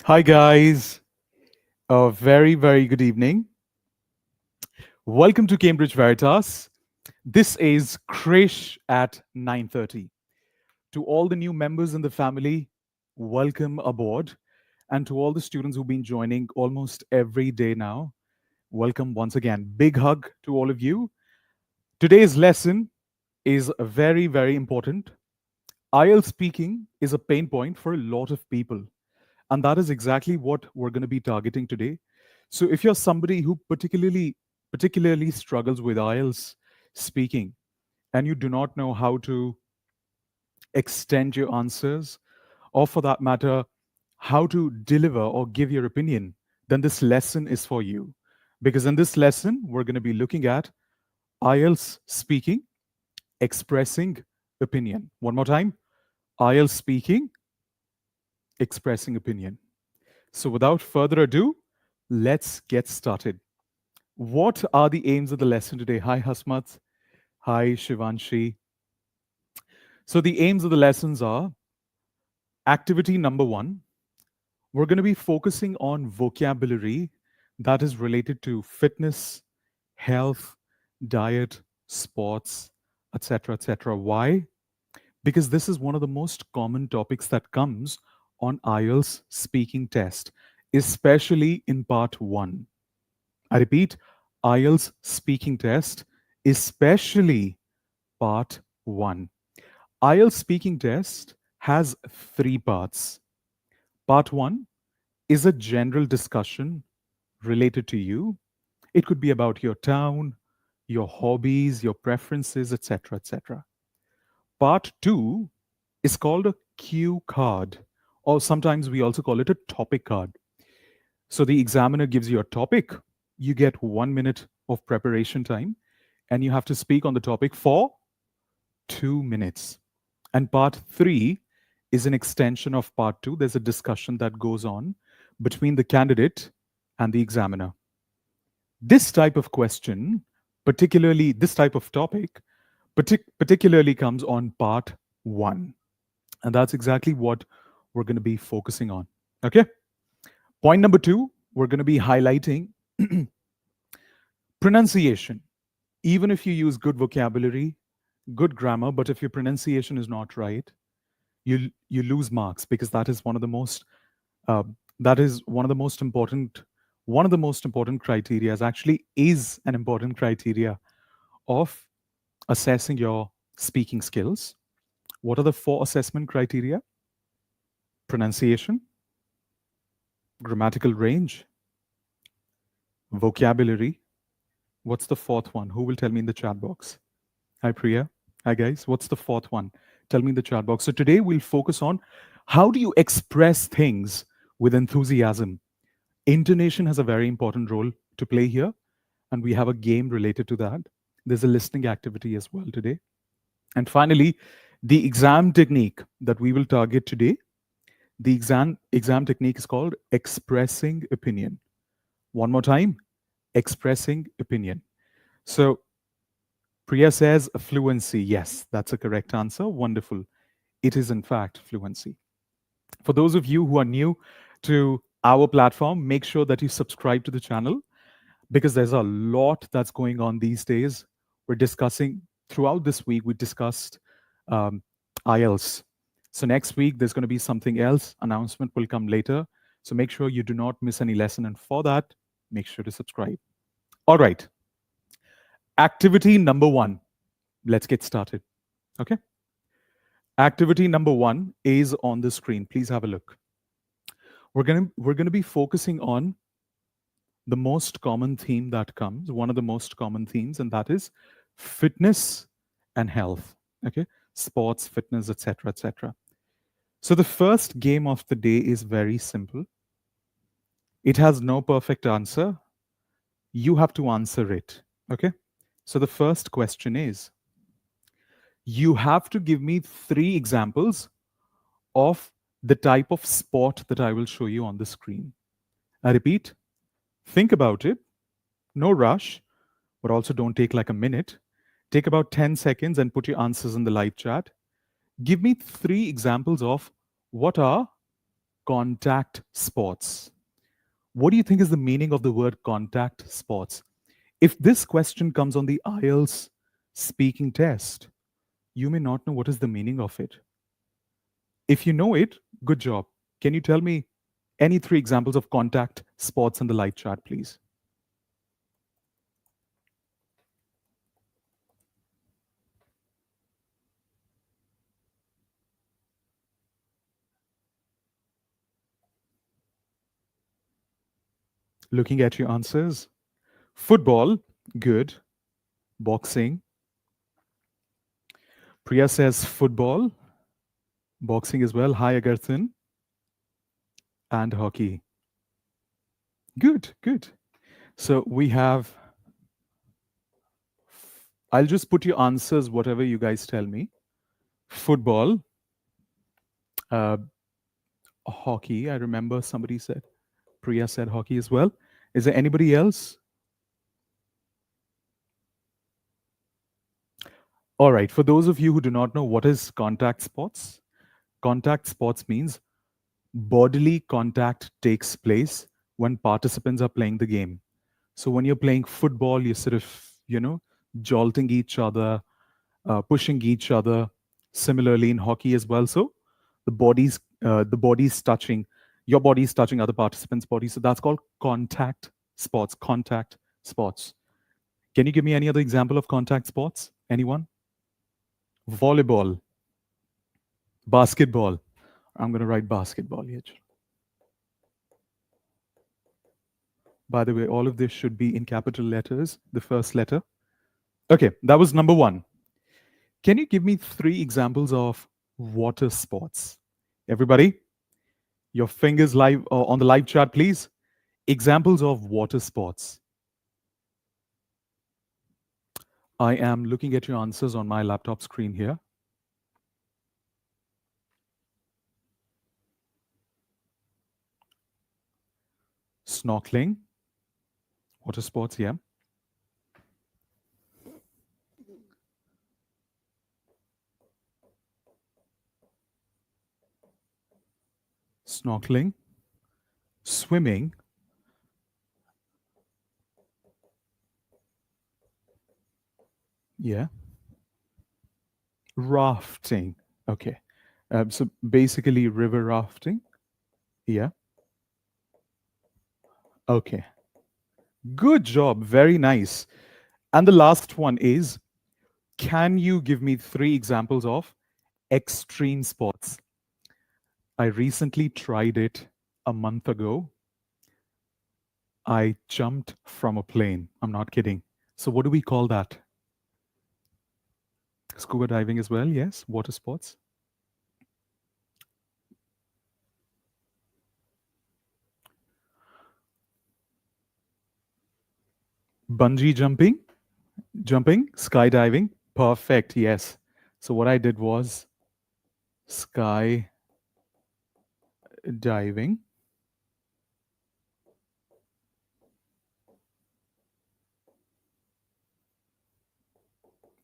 Hi, guys. A very, very good evening. Welcome to Cambridge Veritas. This is Krish at 9:30. To all the new members in the family, welcome aboard. And to all the students who've been joining almost every day now, welcome once again. Big hug to all of you. Today's lesson is very, very important. IELTS speaking is a pain point for a lot of people. And that is exactly what we're going to be targeting today. So if you're somebody who particularly struggles with IELTS speaking and you do not know how to extend your answers, or for that matter, how to deliver or give your opinion, then this lesson is for you. Because in this lesson, we're going to be looking at IELTS speaking, expressing opinion. One more time, IELTS speaking, expressing opinion. So without further ado, let's get started. What are the aims of the lesson today? Hi, Hasmat. Hi, Shivanshi. So the aims of the lessons are activity number one. We're going to be focusing on vocabulary that is related to fitness, health, diet, sports, etc., etc. Why? Because this is one of the most common topics that comes on IELTS speaking test, especially in part one. I repeat, IELTS speaking test, especially part one. IELTS speaking test has three parts. Part one is a general discussion related to you. It could be about your town, your hobbies, your preferences, etc., etc. Part two is called a cue card, or sometimes we also call it a topic card. So the examiner gives you a topic, you get 1 minute of preparation time, and you have to speak on the topic for 2 minutes. And part three is an extension of part two. There's a discussion that goes on between the candidate and the examiner. This type of question, particularly this type of topic, particularly comes on part one. And that's exactly what we're going to be focusing on. Okay. Point number two, we're going to be highlighting pronunciation. Even if you use good vocabulary, good grammar, but if your pronunciation is not right, you lose marks because that is one of the most uh, that is one of the most important criteria actually is an important criteria of assessing your speaking skills. What are the four assessment criteria? Pronunciation, grammatical range, vocabulary. What's the fourth one? Who will tell me in the chat box? Hi, Priya. Hi, guys. What's the fourth one? Tell me in the chat box. So today we'll focus on how do you express things with enthusiasm. Intonation has a very important role to play here, and we have a game related to that. There's a listening activity as well today. And finally, the exam technique that we will target today. The exam technique is called expressing opinion. One more time, expressing opinion. So Priya says fluency. Yes, that's a correct answer. Wonderful. It is, in fact, fluency. For those of you who are new to our platform, make sure that you subscribe to the channel because there's a lot that's going on these days. We're discussing throughout this week, we discussed um, IELTS. So next week, there's going to be something else. Announcement will come later. So make sure you do not miss any lesson. And for that, make sure to subscribe. All right. Activity number one. Let's get started. Okay. Activity number one is on the screen. Please have a look. We're gonna be focusing on the most common theme that comes, one of the most common themes, and that is fitness and health. Okay, sports, fitness, etc., etc. So the first game of the day is very simple. It has no perfect answer. You have to answer it. Okay. So the first question is you have to give me three examples of the type of sport that I will show you on the screen. I repeat, think about it. No rush, but also don't take like a minute. Take about 10 seconds and put your answers in the live chat. Give me three examples of what are contact sports. What do you think is the meaning of the word contact sports? If this question comes on the IELTS speaking test, you may not know what is the meaning of it. If you know it, good job. Can you tell me any three examples of contact sports in the live chat, please? Looking at your answers. Football, good. Boxing. Priya says football, boxing as well. Hi, Agarthan. And hockey. Good, good. So we have, I'll just put your answers, whatever you guys tell me. Football, uh, hockey. I remember somebody said, Priya said hockey as well. Is there anybody else? All right. For those of you who do not know what is contact sports means bodily contact takes place when participants are playing the game. So when you're playing football, you're sort of, jolting each other, pushing each other. Similarly in hockey as well. So the body's touching, your body's touching other participants' bodies. So that's called contact sports. Contact sports. Can you give me any other example of contact sports? Anyone? Volleyball, basketball. I'm going to write basketball here. By the way, all of this should be in capital letters, the first letter. Okay, that was number one. Can you give me three examples of water sports? Everybody, your fingers live on the live chat, please. Examples of water sports. I am looking at your answers on my laptop screen here. Snorkeling, water sports, yeah. Snorkeling, swimming, yeah. Rafting, okay. So basically river rafting, yeah. Okay. Good job, very nice. And the last one is, can you give me three examples of extreme sports? I recently tried it a month ago. I jumped from a plane. I'm not kidding. So what do we call that? Scuba diving as well, yes. Water sports. Bungee jumping, skydiving. Perfect, yes. So what I did was sky diving,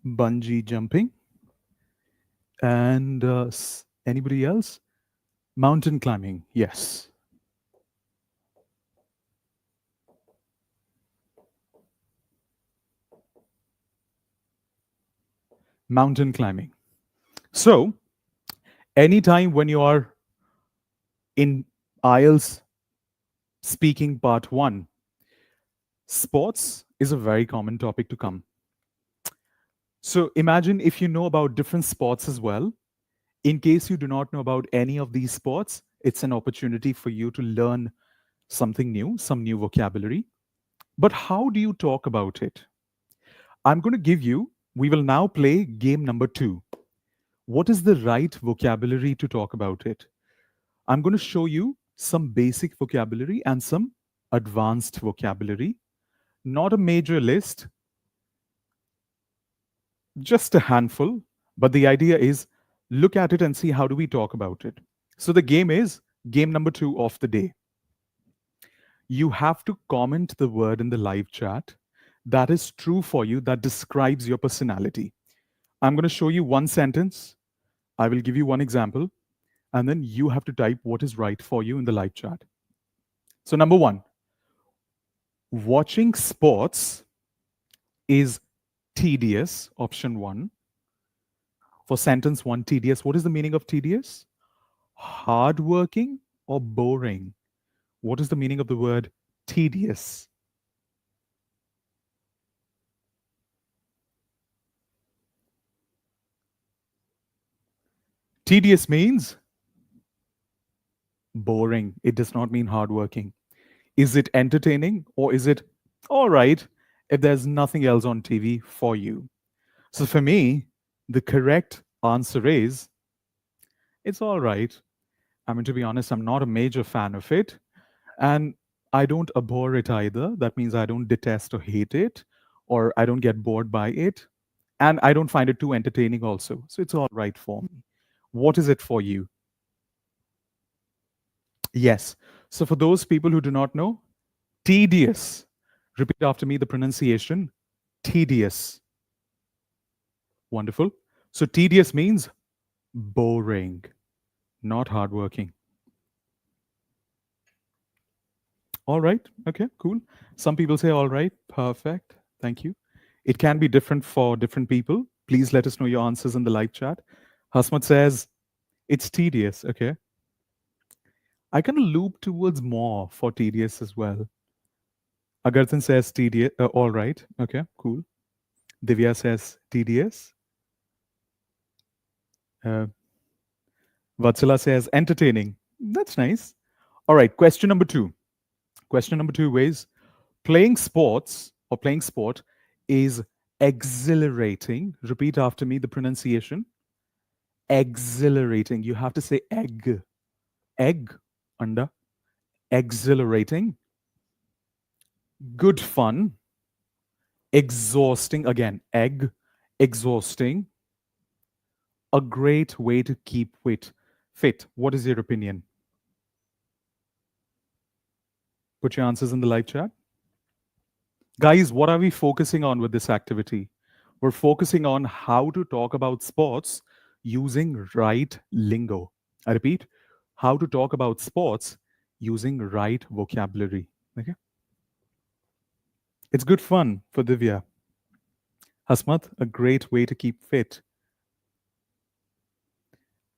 bungee jumping, and anybody else? Mountain climbing, yes. Mountain climbing. So, anytime when you are in IELTS speaking part one, sports is a very common topic to come. So, imagine if you know about different sports as well. In case you do not know about any of these sports, it's an opportunity for you to learn something new, some new vocabulary. But how do you talk about it? I'm going to give you, we will now play game number 2. What is the right vocabulary to talk about it? I'm going to show you some basic vocabulary and some advanced vocabulary. Not a major list, just a handful. But the idea is look at it and see how do we talk about it. So the game is game number 2 of the day. You have to comment the word in the live chat that is true for you, that describes your personality. I'm going to show you one sentence. I will give you one example. and then you have to type what is right for you in the live chat. So, number one, watching sports is tedious, option one. For sentence one, tedious, what is the meaning of tedious? Hardworking or boring? What is the meaning of the word tedious? Tedious means boring. It does not mean hardworking. Is it entertaining or is it all right if there's nothing else on TV for you? So for me, the correct answer is it's all right. I mean, to be honest, I'm not a major fan of it. And I don't abhor it either. That means I don't detest or hate it, or I don't get bored by it. And I don't find it too entertaining also. So it's all right for me. What is it for you? Yes. So for those people who do not know, tedious. Repeat after me the pronunciation tedious. Wonderful. So tedious means boring, not hardworking. All right. Okay, cool. Some people say all right. Perfect. Thank you. It can be different for different people. Please let us know your answers in the live chat. Hasmat says it's tedious. Okay. I kind of loop towards more for tedious as well. Agarthan says tedious. All right. Okay, cool. Divya says tedious. Uh, Vatsala says entertaining. That's nice. All right. Question number two. Question number two is playing sports or playing sport is exhilarating. Repeat after me the pronunciation. Exhilarating. You have to say egg. Egg. Under. Exhilarating. Good fun. Exhausting. Again, egg. Exhausting. A great way to keep fit. What is your opinion? Put your answers in the live chat. Guys, what are we focusing on with this activity? We're focusing on how to talk about sports using right lingo. I repeat, how to talk about sports using right vocabulary. Okay? It's good fun for Divya. Hasmat, a great way to keep fit.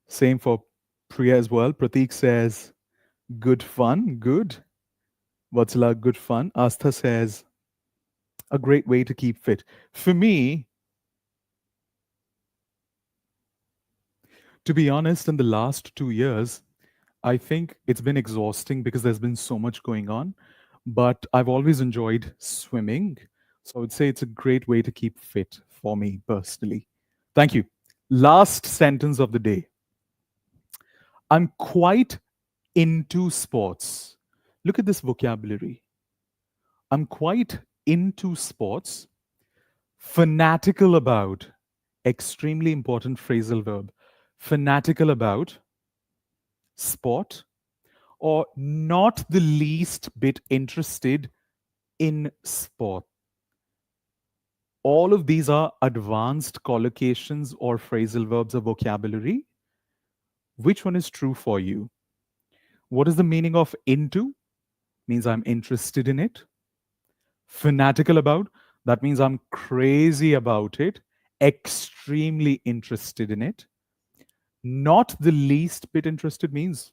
Same for Priya as well. Pratik says, good fun, good. Vatsala, good fun. Astha says, a great way to keep fit. For me, to be honest, in the last 2 years, I think it's been exhausting because there's been so much going on. But I've always enjoyed swimming. So I would say it's a great way to keep fit for me personally. Thank you. Last sentence of the day. I'm quite into sports. Look at this vocabulary. I'm quite into sports, fanatical about, extremely important phrasal verb, fanatical about sport, or not the least bit interested in sport. All of these are advanced collocations or phrasal verbs of vocabulary. Which one is true for you? What is the meaning of into? Means I'm interested in it. Fanatical about? That means I'm crazy about it, extremely interested in it. Not the least bit interested means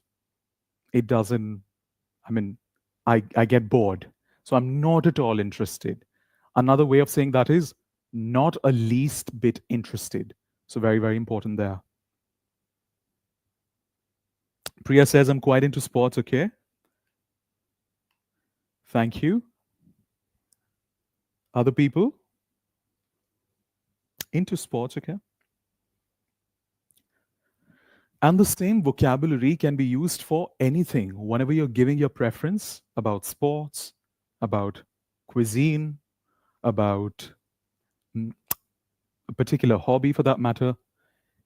it doesn't, I mean, I get bored. So I'm not at all interested. Another way of saying that is not a least bit interested. So very, very important there. Priya says, I'm quite into sports. Okay. Thank you. Other people? Into sports. Okay. And the same vocabulary can be used for anything. Whenever you're giving your preference about sports, about cuisine, about a particular hobby for that matter,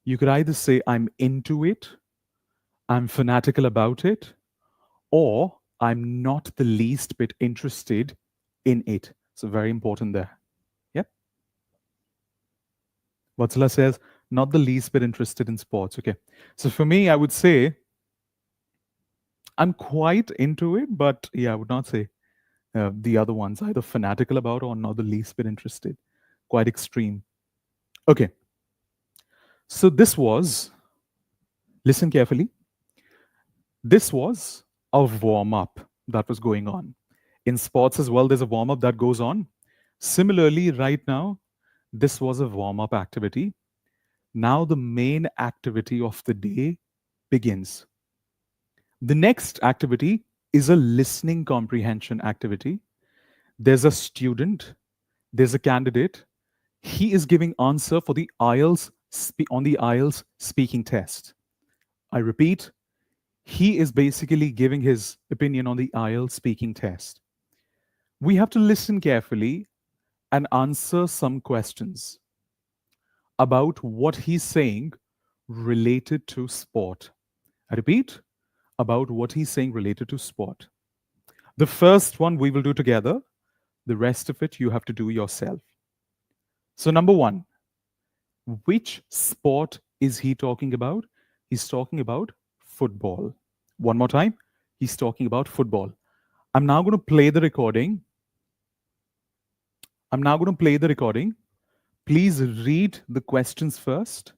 you could either say, I'm into it, I'm fanatical about it, or I'm not the least bit interested in it. So, very important there. Yep. Vatsala says, not the least bit interested in sports. Okay. So, for me, I would say I'm quite into it, but yeah, I would not say the other ones either fanatical about or not the least bit interested. Quite extreme. Okay, so this was, listen carefully, this was a warm up that was going on. In sports as well, there's a warm up that goes on. Similarly, right now, this was a warm up activity. Now, the main activity of the day begins. The next activity is a listening comprehension activity. There's a student, there's a candidate. He is giving answer for the on the IELTS speaking test. I repeat, he is basically giving his opinion on the IELTS speaking test. We have to listen carefully and answer some questions about what he's saying related to sport. I repeat, about what he's saying related to sport. The first one we will do together, the rest of it you have to do yourself. So, number one, which sport is he talking about? He's talking about football. One more time, he's talking about football. I'm now going to play the recording. I'm now going to play the recording. Please read the questions first.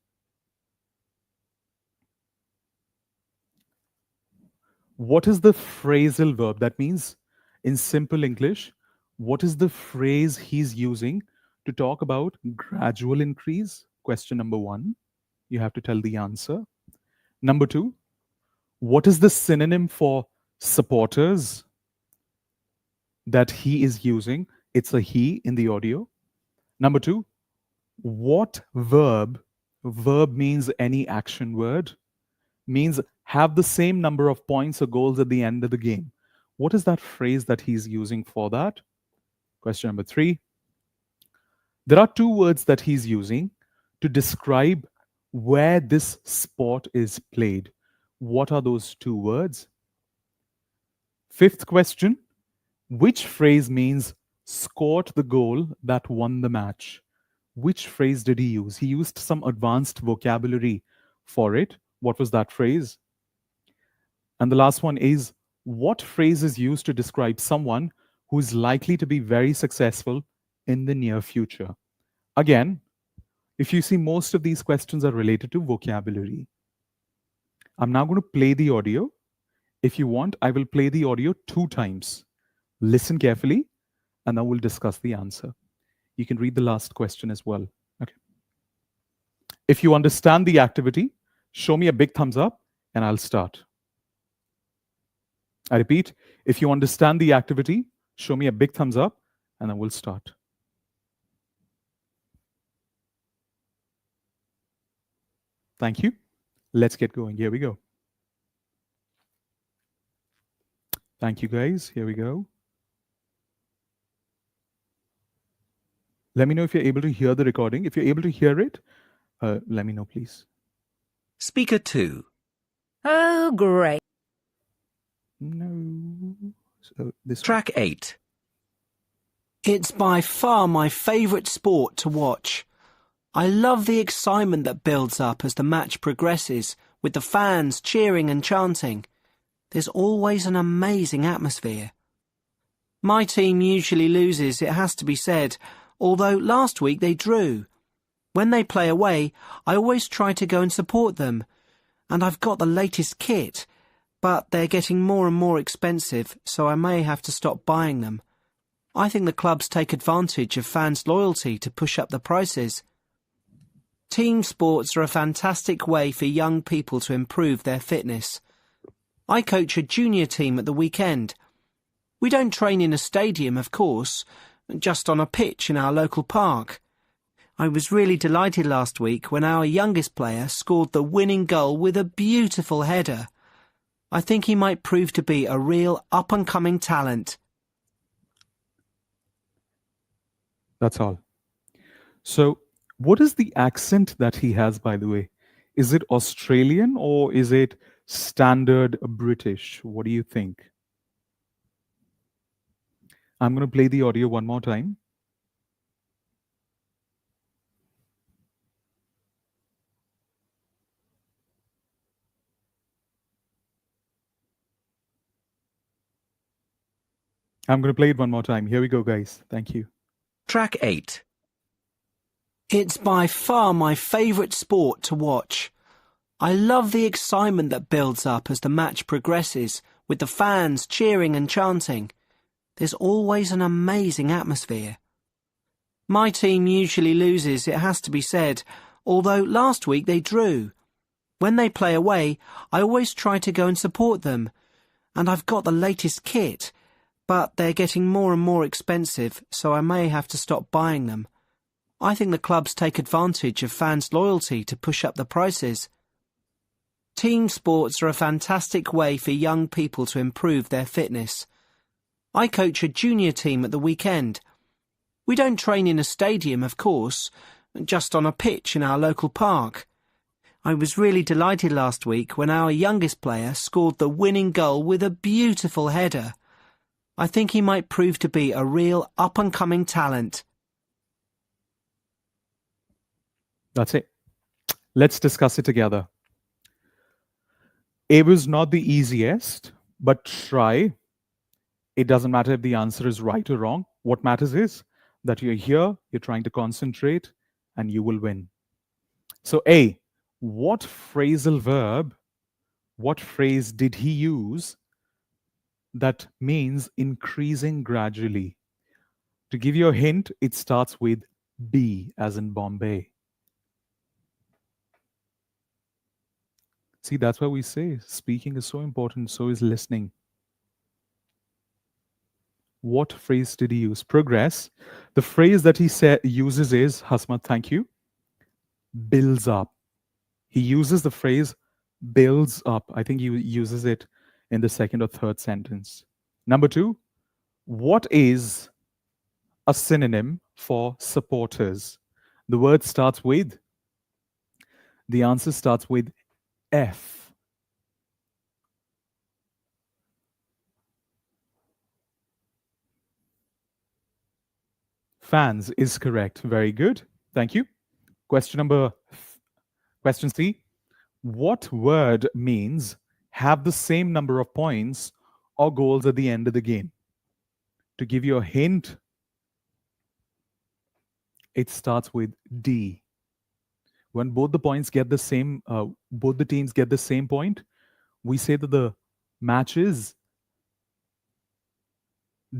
What is the phrasal verb? That means, in simple English, what is the phrase he's using to talk about gradual increase? Question number one. You have to tell the answer. Number two, what is the synonym for supporters that he is using? It's a he in the audio. Number two, what verb means any action word, means have the same number of points or goals at the end of the game. What is that phrase that he's using for that? Question number three, there are two words that he's using to describe where this sport is played. What are those two words? Fifth question, which phrase means scored the goal that won the match? Which phrase did he use? He used some advanced vocabulary for it. What was that phrase? And the last one is, what phrase is used to describe someone who is likely to be very successful in the near future? Again, if you see, most of these questions are related to vocabulary. I'm now going to play the audio. If you want, I will play the audio 2 times. Listen carefully, and then we'll discuss the answer. You can read the last question as well. Okay. If you understand the activity, show me a big thumbs up, and I'll start. I repeat, if you understand the activity, show me a big thumbs up, and then we'll start. Thank you. Let's get going. Here we go. Thank you, guys. Here we go. Let me know if you're able to hear the recording. If you're able to hear it, let me know, please. Speaker 2. Oh, great. No. So this Track 8. It's by far my favourite sport to watch. I love the excitement that builds up as the match progresses, with the fans cheering and chanting. There's always an amazing atmosphere. My team usually loses, it has to be said, although last week they drew. When they play away, I always try to go and support them. And I've got the latest kit, but they're getting more and more expensive, so I may have to stop buying them. I think the clubs take advantage of fans' loyalty to push up the prices. Team sports are a fantastic way for young people to improve their fitness. I coach a junior team at the weekend. We don't train in a stadium, of course, just on a pitch in our local park. I was really delighted last week when our youngest player scored the winning goal with a beautiful header. I think he might prove to be a real up-and-coming talent. That's all. So, what is the accent that he has, by the way? Is it Australian or is it standard British? What do you think? I'm going to play the audio one more time. I'm going to play it one more time. Here we go, guys. Thank you. Track 8. It's by far my favourite sport to watch. I love the excitement that builds up as the match progresses, with the fans cheering and chanting. There's always an amazing atmosphere. My team usually loses, it has to be said, although last week they drew. When they play away, I always try to go and support them, and I've got the latest kit, but they're getting more and more expensive, so I may have to stop buying them. I think the clubs take advantage of fans' loyalty to push up the prices. Team sports are a fantastic way for young people to improve their fitness. I coach a junior team at the weekend. We don't train in a stadium, of course, just on a pitch in our local park. I was really delighted last week when our youngest player scored the winning goal with a beautiful header. I think he might prove to be a real up-and-coming talent. That's it. Let's discuss it together. It was not the easiest, but try. It doesn't matter if the answer is right or wrong. What matters is that you're here, you're trying to concentrate, and you will win. So A, what phrasal verb, what phrase did he use that means increasing gradually? To give you a hint, it starts with B, as in Bombay. See, that's why we say speaking is so important, so is listening. What phrase did he use? Progress. The phrase that he uses is, Hasmat, thank you, builds up. He uses the phrase builds up. I think he uses it in the second or third sentence. Number 2, what is a synonym for supporters? The word starts with, the answer starts with F. Fans is correct. Very good. Thank you. Question C. What word means have the same number of points or goals at the end of the game? To give you a hint, it starts with D. When both the teams get the same point, we say that the match is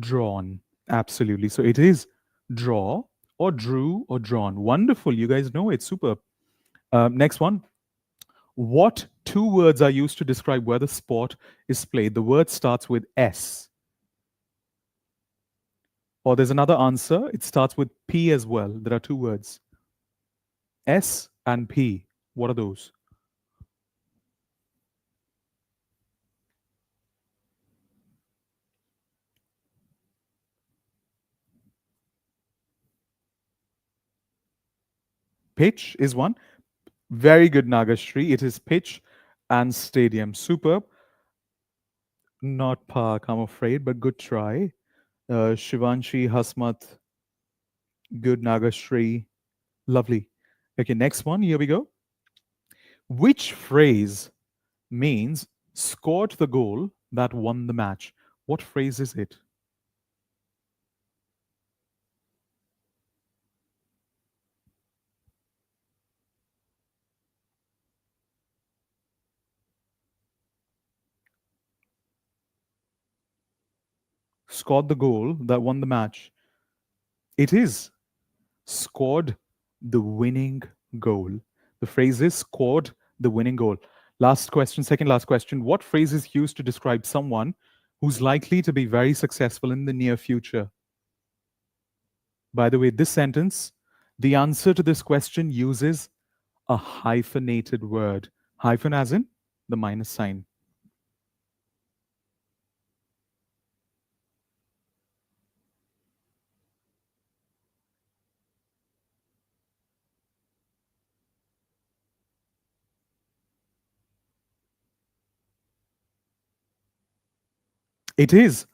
drawn. Absolutely. So it is draw or drew or drawn. Wonderful. You guys know it. Super. Next one. What 2 words are used to describe where the sport is played? The word starts with S. Or there's another answer. It starts with P as well. There are 2 words. S and P. What are those? Pitch is one. Very good, Nagashri. It is pitch and stadium. Superb. Not park, I'm afraid, but good try. Shivanshi, Hasmat, good, Nagashri. Lovely. Okay, next one. Here we go. Which phrase means scored the goal that won the match? What phrase is it? Scored the goal that won the match. It is scored the winning goal. The phrase is scored the winning goal. Last question, second last question. What phrase is used to describe someone who's likely to be very successful in the near future? By the way, this sentence, the answer to this question uses a hyphenated word. Hyphen as in the minus sign. It is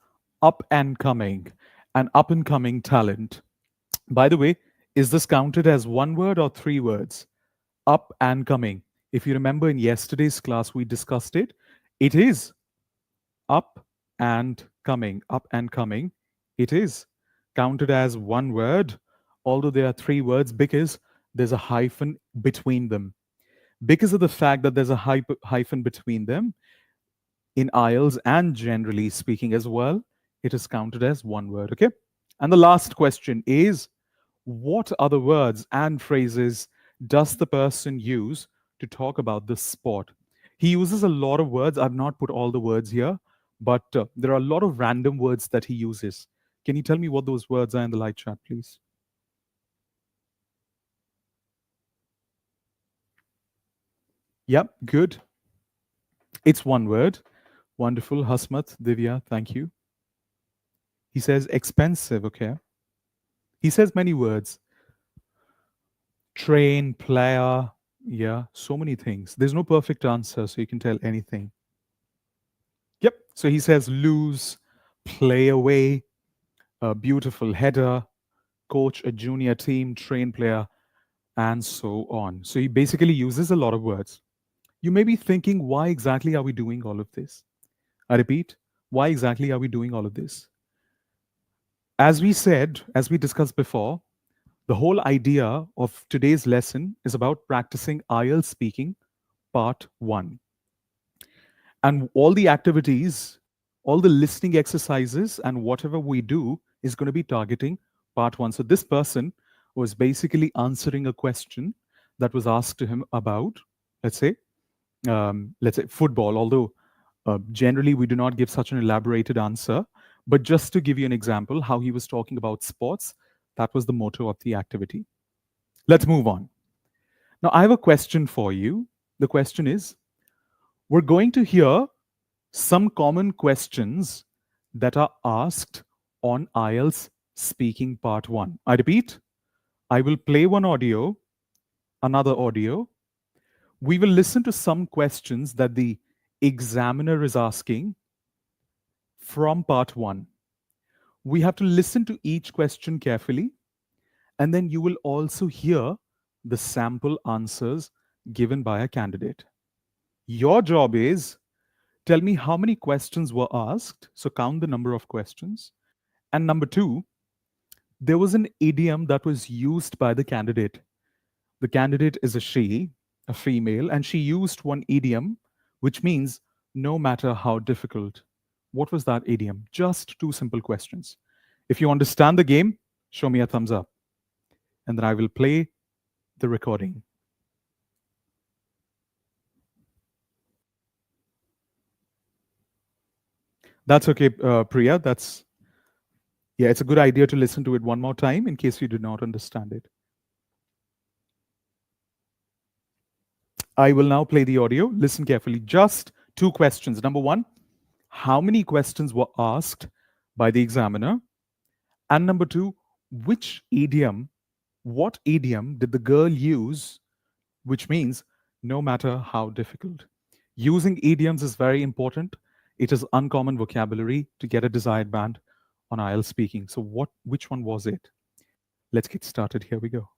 up and coming, an up and coming talent. By the way, is this counted as 1 word or 3 words? Up and coming. If you remember in yesterday's class, we discussed it. It is up and coming, up and coming. It is counted as one word, although there are three words because there's a hyphen between them. Because of the fact that there's a hyphen between them, in IELTS and generally speaking as well, it is counted as one word, okay? And the last question is, what other words and phrases does the person use to talk about this sport? He uses a lot of words. I've not put all the words here, but there are a lot of random words that he uses. Can you tell me what those words are in the live chat, please? Yep, good. It's one word. Wonderful. Hasmat, Divya, thank you. He says expensive, okay? He says many words. Train, player, yeah, so many things. There's no perfect answer, so you can tell anything. Yep, so he says lose, play away, a beautiful header, coach a junior team, train player, and so on. So he basically uses a lot of words. You may be thinking, why exactly are we doing all of this? I repeat, why exactly are we doing all of this? As we said, as we discussed before, the whole idea of today's lesson is about practicing IELTS speaking, part 1. And all the activities, all the listening exercises, and whatever we do is going to be targeting part 1. So this person was basically answering a question that was asked to him about, let's say football, although generally we do not give such an elaborated answer. But just to give you an example, how he was talking about sports, that was the motto of the activity. Let's move on. Now, I have a question for you. The question is, we're going to hear some common questions that are asked on IELTS Speaking Part 1. I repeat, I will play one audio, another audio. We will listen to some questions that the examiner is asking from Part 1. We have to listen to each question carefully, and then you will also hear the sample answers given by a candidate. Your job is, tell me how many questions were asked, so count the number of questions. And number 2, there was an idiom that was used by the candidate. The candidate is a she, a female, and she used one idiom, which means no matter how difficult. What was that idiom? Just 2 simple questions. If you understand the game, show me a thumbs up. And then I will play the recording. That's okay, Priya. It's a good idea to listen to it one more time in case you did not understand it. I will now play the audio. Listen carefully. Just 2 questions. Number 1, how many questions were asked by the examiner? And number 2, what idiom did the girl use, which means no matter how difficult? Using idioms is very important. It is uncommon vocabulary to get a desired band on IELTS speaking. So which one was it? Let's get started. Here we go.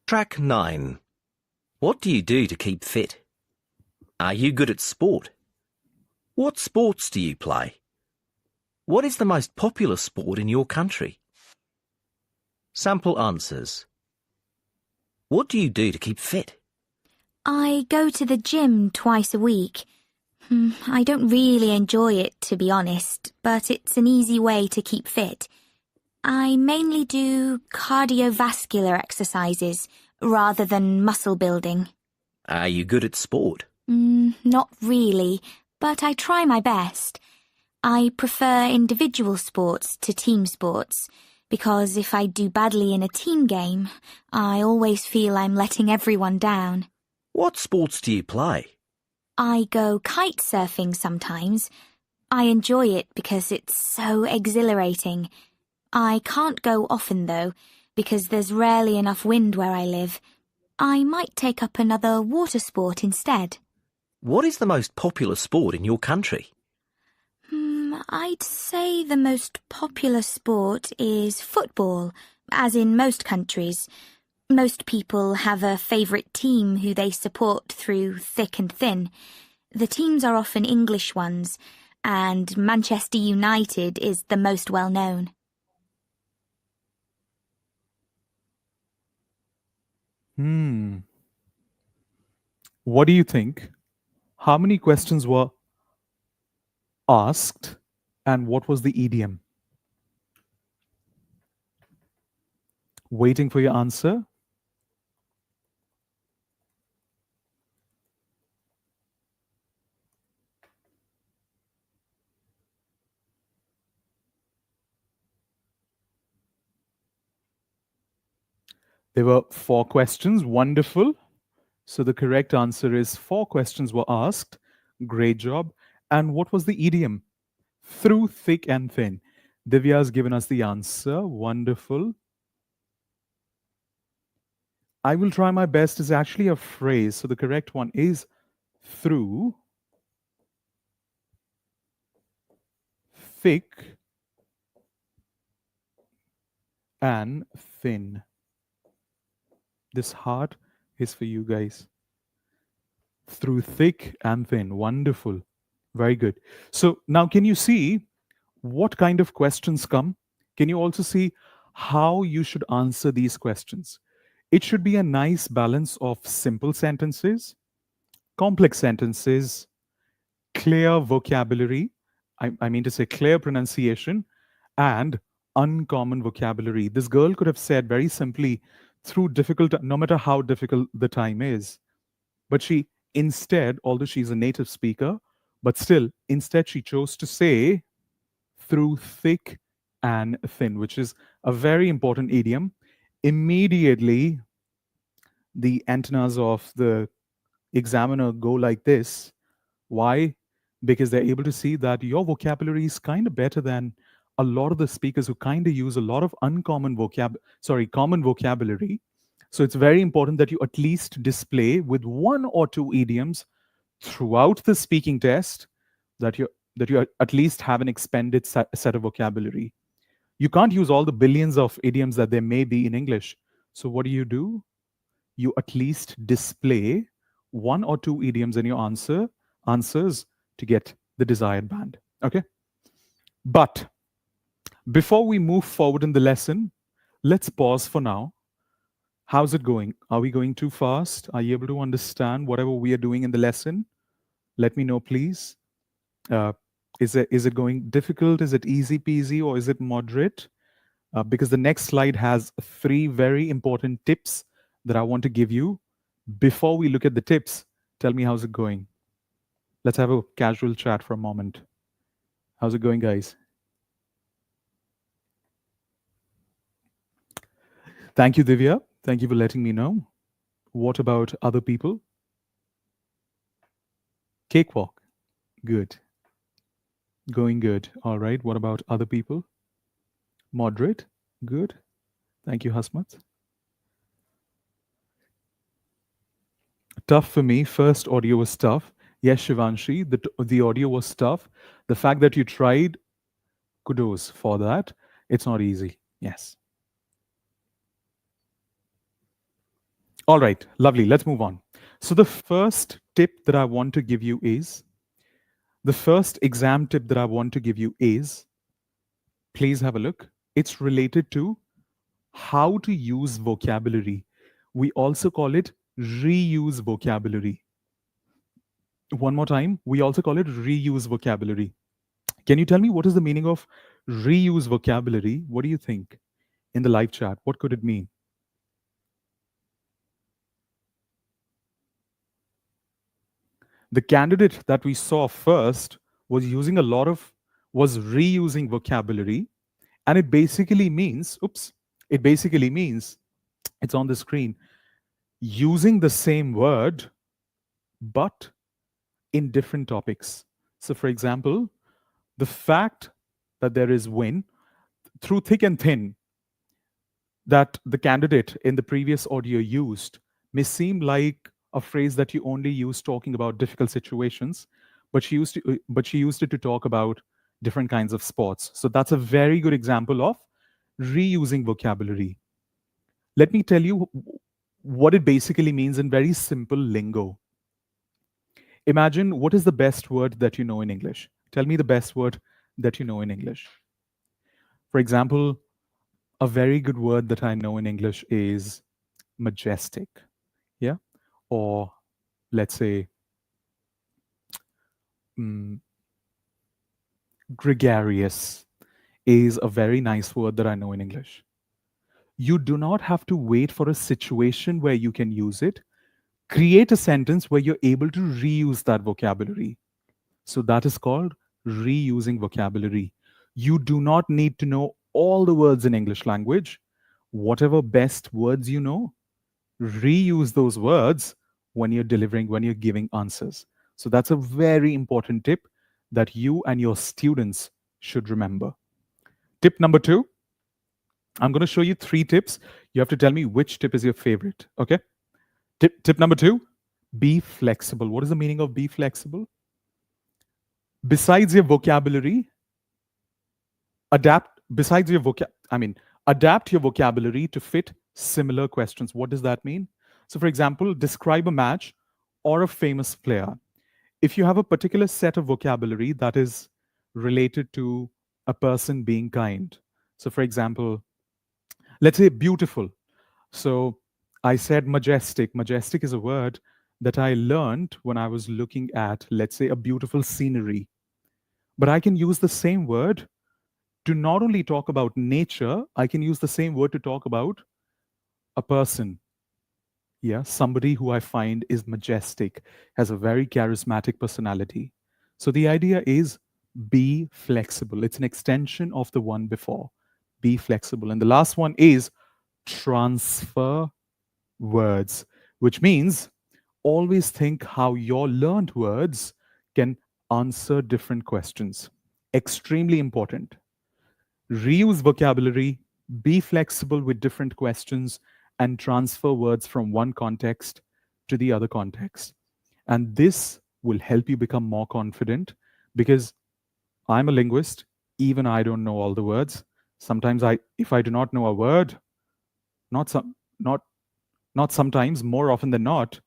Track 9. What do you do to keep fit? Are you good at sport? What sports do you play? What is the most popular sport in your country? Sample answers. What do you do to keep fit? I go to the gym twice a week. I don't really enjoy it, to be honest, but it's an easy way to keep fit. I mainly do cardiovascular exercises rather than muscle building. Are you good at sport? Not really, but I try my best. I prefer individual sports to team sports, because if I do badly in a team game, I always feel I'm letting everyone down. What sports do you play? I go kite surfing sometimes. I enjoy it because it's so exhilarating. I can't go often though, because there's rarely enough wind where I live. I might take up another water sport instead. What is the most popular sport in your country? I'd say the most popular sport is football, as in most countries. Most people have a favourite team who they support through thick and thin. The teams are often English ones, and Manchester United is the most well known. What do you think? How many questions were asked and what was the idiom? Waiting for your answer. There were 4 questions. Wonderful. So the correct answer is 4 questions were asked. Great job. And what was the idiom? Through thick and thin. Divya has given us the answer. Wonderful. I will try my best is actually a phrase. So the correct one is through thick and thin. This heart is for you guys. Through thick and thin. Wonderful. Very good. So now can you see what kind of questions come? Can you also see how you should answer these questions? It should be a nice balance of simple sentences, complex sentences, clear vocabulary, I mean to say clear pronunciation, and uncommon vocabulary. This girl could have said very simply, through difficult, no matter how difficult the time is. But she instead, although she's a native speaker, but still, instead she chose to say through thick and thin, which is a very important idiom. Immediately, the antennas of the examiner go like this. Why? Because they're able to see that your vocabulary is kind of better than a lot of the speakers who kind of use a lot of common vocabulary. So it's very important that you at least display with 1 or 2 idioms throughout the speaking test that you at least have an expanded set of vocabulary. You can't use all the billions of idioms that there may be in English. So what do? You at least display 1 or 2 idioms in your answers to get the desired band. Okay? But before we move forward in the lesson, let's pause for now. How's it going? Are we going too fast? Are you able to understand whatever we are doing in the lesson? Let me know, please. Is it going difficult? Is it easy peasy or is it moderate? Because the next slide has 3 very important tips that I want to give you. Before we look at the tips, tell me how's it going. Let's have a casual chat for a moment. How's it going, guys? Thank you, Divya. Thank you for letting me know. What about other people? Cakewalk. Good. Going good. All right. What about other people? Moderate. Good. Thank you, Hasmat. Tough for me. First audio was tough. Yes, Shivanshi, the audio was tough. The fact that you tried, kudos for that. It's not easy. Yes. All right. Lovely. Let's move on. So the first tip that I want to give you is, the first exam tip that I want to give you is, please have a look. It's related to how to use vocabulary. We also call it reuse vocabulary. One more time, we also call it reuse vocabulary. Can you tell me what is the meaning of reuse vocabulary? What do you think in the live chat? What could it mean? The candidate that we saw first was reusing vocabulary, and it basically means, it's on the screen, using the same word but in different topics. So for example, the fact that there is win, through thick and thin, that the candidate in the previous audio used may seem like a phrase that you only use talking about difficult situations, but she used it to talk about different kinds of sports. So that's a very good example of reusing vocabulary. Let me tell you what it basically means in very simple lingo. Imagine, what is the best word that you know in English? Tell me the best word that you know in English. For example, a very good word that I know in English is majestic. Yeah. Or let's say mm, gregarious is a very nice word that I know in English. You do not have to wait for a situation where you can use it. Create a sentence where you're able to reuse that vocabulary. So that is called reusing vocabulary. You do not need to know all the words in English language. Whatever best words you know, reuse those words when you're delivering, when you're giving answers. So that's a very important tip that you and your students should remember. Tip number 2, I'm going to show you 3 tips. You have to tell me which tip is your favorite. Okay. Tip number 2, be flexible. What is the meaning of be flexible? Besides your vocabulary, adapt your vocabulary to fit similar questions. What does that mean? So for example, describe a match or a famous player. If you have a particular set of vocabulary that is related to a person being kind. So for example, let's say beautiful. So I said majestic. Majestic is a word that I learned when I was looking at, let's say, a beautiful scenery. But I can use the same word to not only talk about nature, I can use the same word to talk about a person. Yeah, somebody who I find is majestic, has a very charismatic personality. So the idea is be flexible. It's an extension of the one before. Be flexible. And the last one is transfer words, which means always think how your learned words can answer different questions. Extremely important. Reuse vocabulary, be flexible with different questions, and transfer words from one context to the other context. And this will help you become more confident because I'm a linguist. Even I don't know all the words. Sometimes if I do not know a word, not some, not sometimes, more often than not,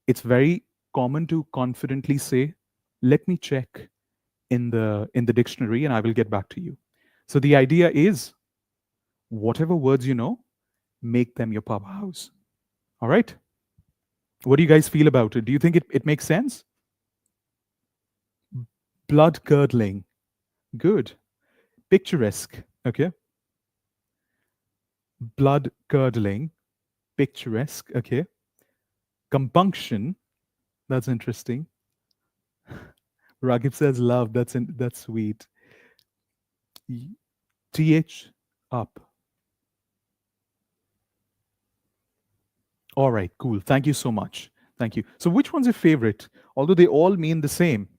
it's very common to confidently say, "Let me check in the dictionary, and I will get back to you." So the idea is, whatever words you know, make them your powerhouse. All right? What do you guys feel about it? Do you think it makes sense? Blood curdling. Good. Picturesque. Okay. Blood curdling. Picturesque. Okay. Compunction. That's interesting. Raghib says love. That's sweet. TH up. All right, cool. Thank you so much. Thank you. So which one's your favorite? Although they all mean the same,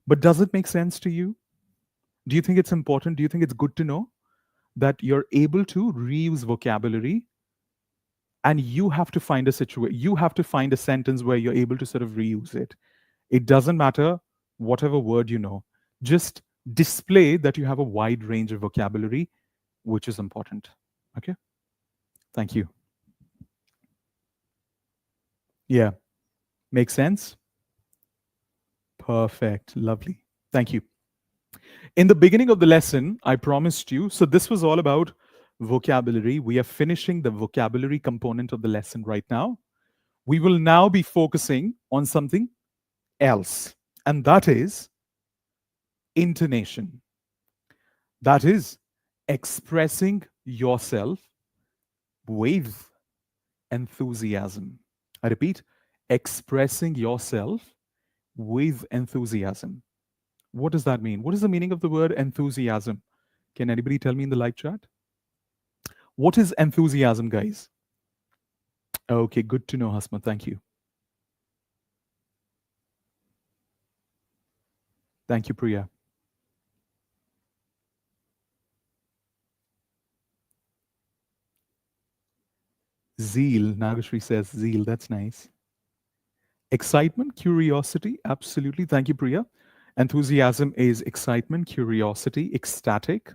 but does it make sense to you? Do you think it's important? Do you think it's good to know that you're able to reuse vocabulary and you have to find a situation, you have to find a sentence where you're able to sort of reuse it. It doesn't matter whatever word you know. Just display that you have a wide range of vocabulary, which is important. Okay? Thank you. Yeah. Make sense? Perfect. Lovely. Thank you. In the beginning of the lesson, I promised you, so this was all about vocabulary. We are finishing the vocabulary component of the lesson right now. We will now be focusing on something else, and that is intonation. That is expressing yourself with enthusiasm. I repeat, expressing yourself with enthusiasm. What does that mean? What is the meaning of the word enthusiasm? Can anybody tell me in the live chat? What is enthusiasm, guys? Okay, good to know, Hasma. Thank you. Thank you, Priya. Zeal. Nagashri says zeal. That's nice. Excitement, curiosity. Absolutely. Thank you, Priya. Enthusiasm is excitement, curiosity, ecstatic,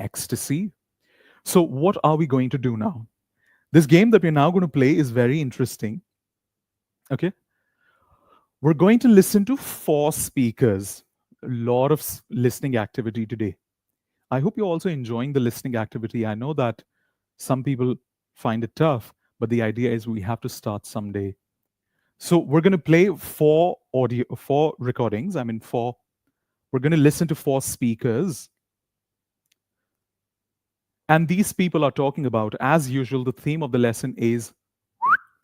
ecstasy. So, what are we going to do now? This game that we're now going to play is very interesting. Okay. We're going to listen to 4 speakers. A lot of listening activity today. I hope you're also enjoying the listening activity. I know that some people find it tough, but the idea is we have to start someday. So we're going to play 4 recordings. I mean, 4. We're going to listen to 4 speakers. And these people are talking about, as usual, the theme of the lesson is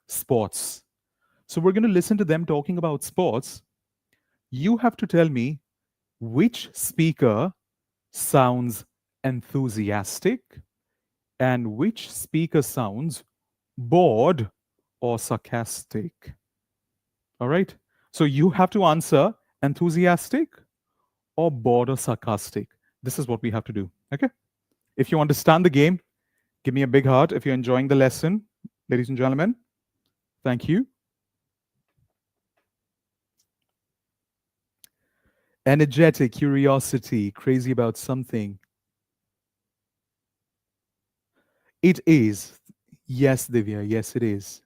sports. So we're going to listen to them talking about sports. You have to tell me which speaker sounds enthusiastic and which speaker sounds bored or sarcastic. All right? So you have to answer enthusiastic or bored or sarcastic. This is what we have to do. Okay? If you understand the game, give me a big heart. If you're enjoying the lesson, ladies and gentlemen, thank you. Energetic, curiosity, crazy about something. It is. Yes, Divya. Yes, it is.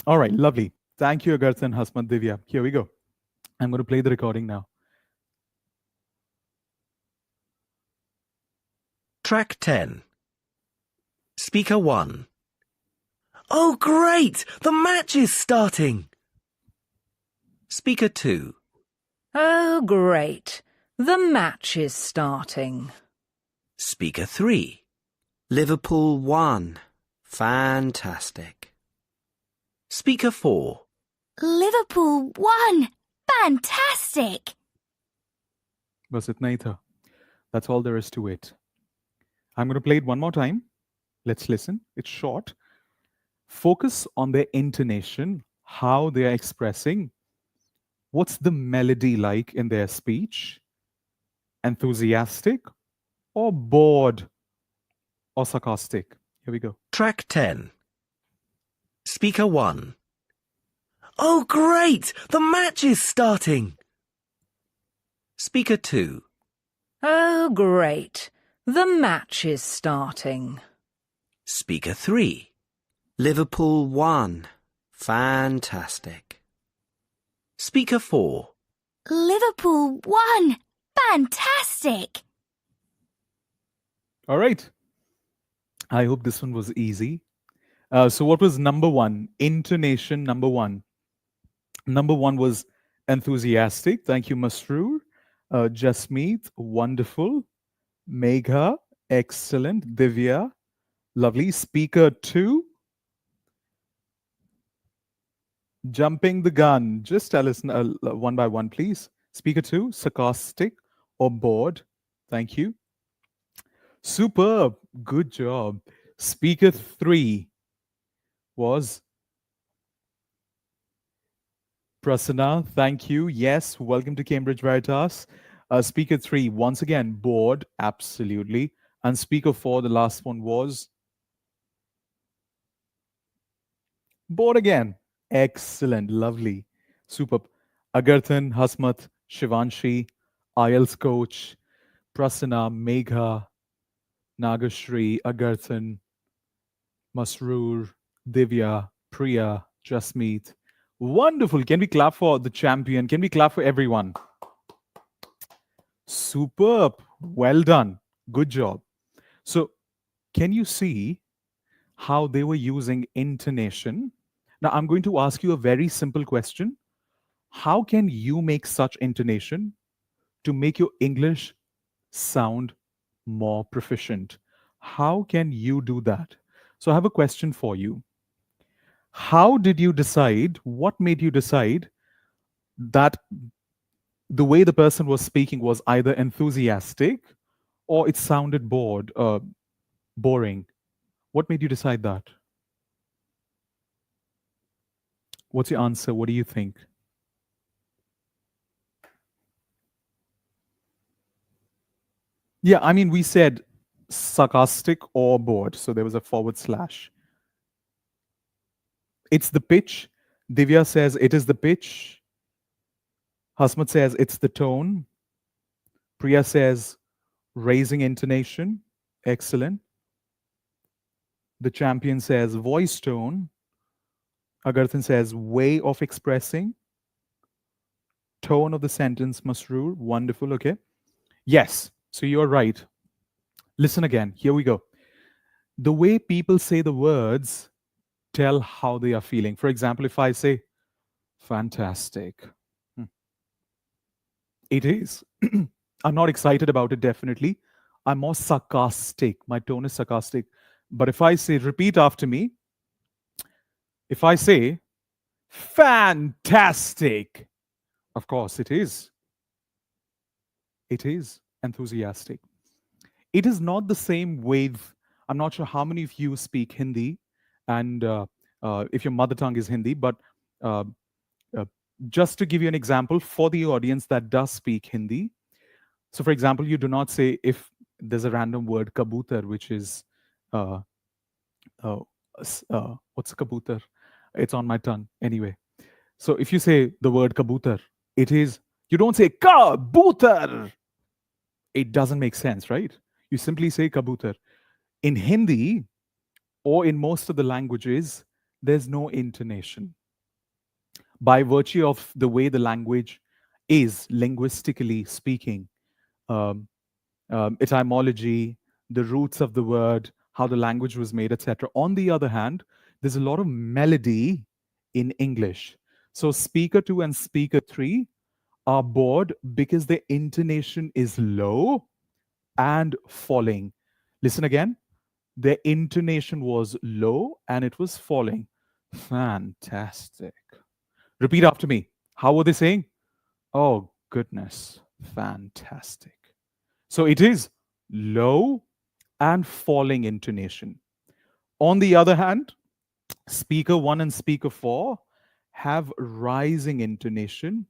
All right, lovely. Thank you, Agartha and Hasmat Divya. Here we go. I'm going to play the recording now. Track 10. Speaker 1. Oh, great! The match is starting! Speaker 2. Oh, great. The match is starting. Speaker 3. Liverpool won. Fantastic. Speaker 4. Liverpool won! Fantastic! Was it Naitha? That's all there is to it. I'm going to play it one more time. Let's listen. It's short. Focus on their intonation, how they are expressing. What's the melody like in their speech? Enthusiastic or bored or sarcastic? Here we go. Track 10. Speaker 1. Oh, great! The match is starting! Speaker 2. Oh, great. The match is starting. Speaker 3. Liverpool won. Fantastic. Speaker 4. Liverpool won! Fantastic! All right. I hope this one was easy. So what was number 1? Intonation number 1. Number 1 was enthusiastic. Thank you, Masroor. Jasmeet, wonderful. Megha, excellent. Divya, lovely. Speaker 2, jumping the gun. Just tell us one by one, please. Speaker 2, sarcastic or bored. Thank you. Superb. Good job. Speaker 3 was Prasanna. Thank you. Yes, welcome to Cambridge Veritas. Speaker 3, once again, bored. Absolutely. And speaker 4, the last one was bored again. Excellent. Lovely. Superb. Agarthan, Hasmat, Shivanshi, IELTS coach, Prasanna, Megha, Nagashri, Agarthan, Masroor, Divya, Priya, Jasmeet. Wonderful. Can we clap for the champion? Can we clap for everyone? Superb. Well done. Good job. So, can you see how they were using intonation? Now, I'm going to ask you a very simple question. How can you make such intonation to make your English sound more proficient? How can you do that? So, I have a question for you. How did you decide? What made you decide that the way the person was speaking was either enthusiastic or it sounded boring? What made you decide that? What's your answer? What do you think? Yeah, I mean, we said sarcastic or bored, so there was a forward slash. It's the pitch. Divya says it is the pitch. Hasmat says it's the tone. Priya says raising intonation. Excellent. The champion says voice tone. Agarthan says way of expressing. Tone of the sentence must rule. Wonderful. Okay. Yes. So you're right. Listen again. Here we go. The way people say the words tell how they are feeling. For example, if I say fantastic, it is. I'm not excited about it, definitely. I'm more sarcastic. My tone is sarcastic. But if I say, repeat after me, if I say fantastic, of course it is. It is enthusiastic. It is not the same with, I'm not sure how many of you speak Hindi and if your mother tongue is Hindi, but uh, uh, just to give you an example for the audience that does speak Hindi. So, for example, you do not say if there's a random word kabutar, which is uh, what's kabutar? It's on my tongue anyway. So, if you say the word kabutar, it is, you don't say kabutar. It doesn't make sense, right? You simply say kabutar. In Hindi or in most of the languages, there's no intonation. By virtue of the way the language is, linguistically speaking, um, etymology, the roots of the word, how the language was made, etc. On the other hand, there's a lot of melody in English. So speaker 2 and speaker 3 are bored because the intonation is low and falling. Listen again. Their intonation was low and it was falling. Fantastic. Repeat after me. How were they saying? Oh, goodness. Fantastic. So it is low and falling intonation. On the other hand, speaker 1 and speaker 4 have rising intonation.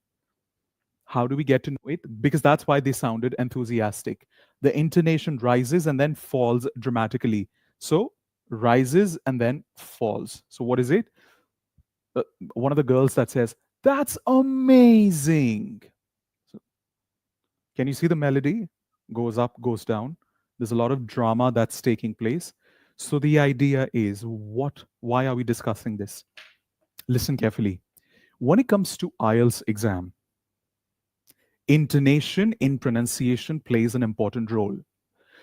How do we get to know it? Because that's why they sounded enthusiastic. The intonation rises and then falls dramatically. So rises and then falls. So what is it? One of the girls that says, "That's amazing." So, can you see the melody? Goes up, goes down. There's a lot of drama that's taking place. So the idea is why are we discussing this? Listen carefully. When it comes to IELTS exam, intonation in pronunciation plays an important role.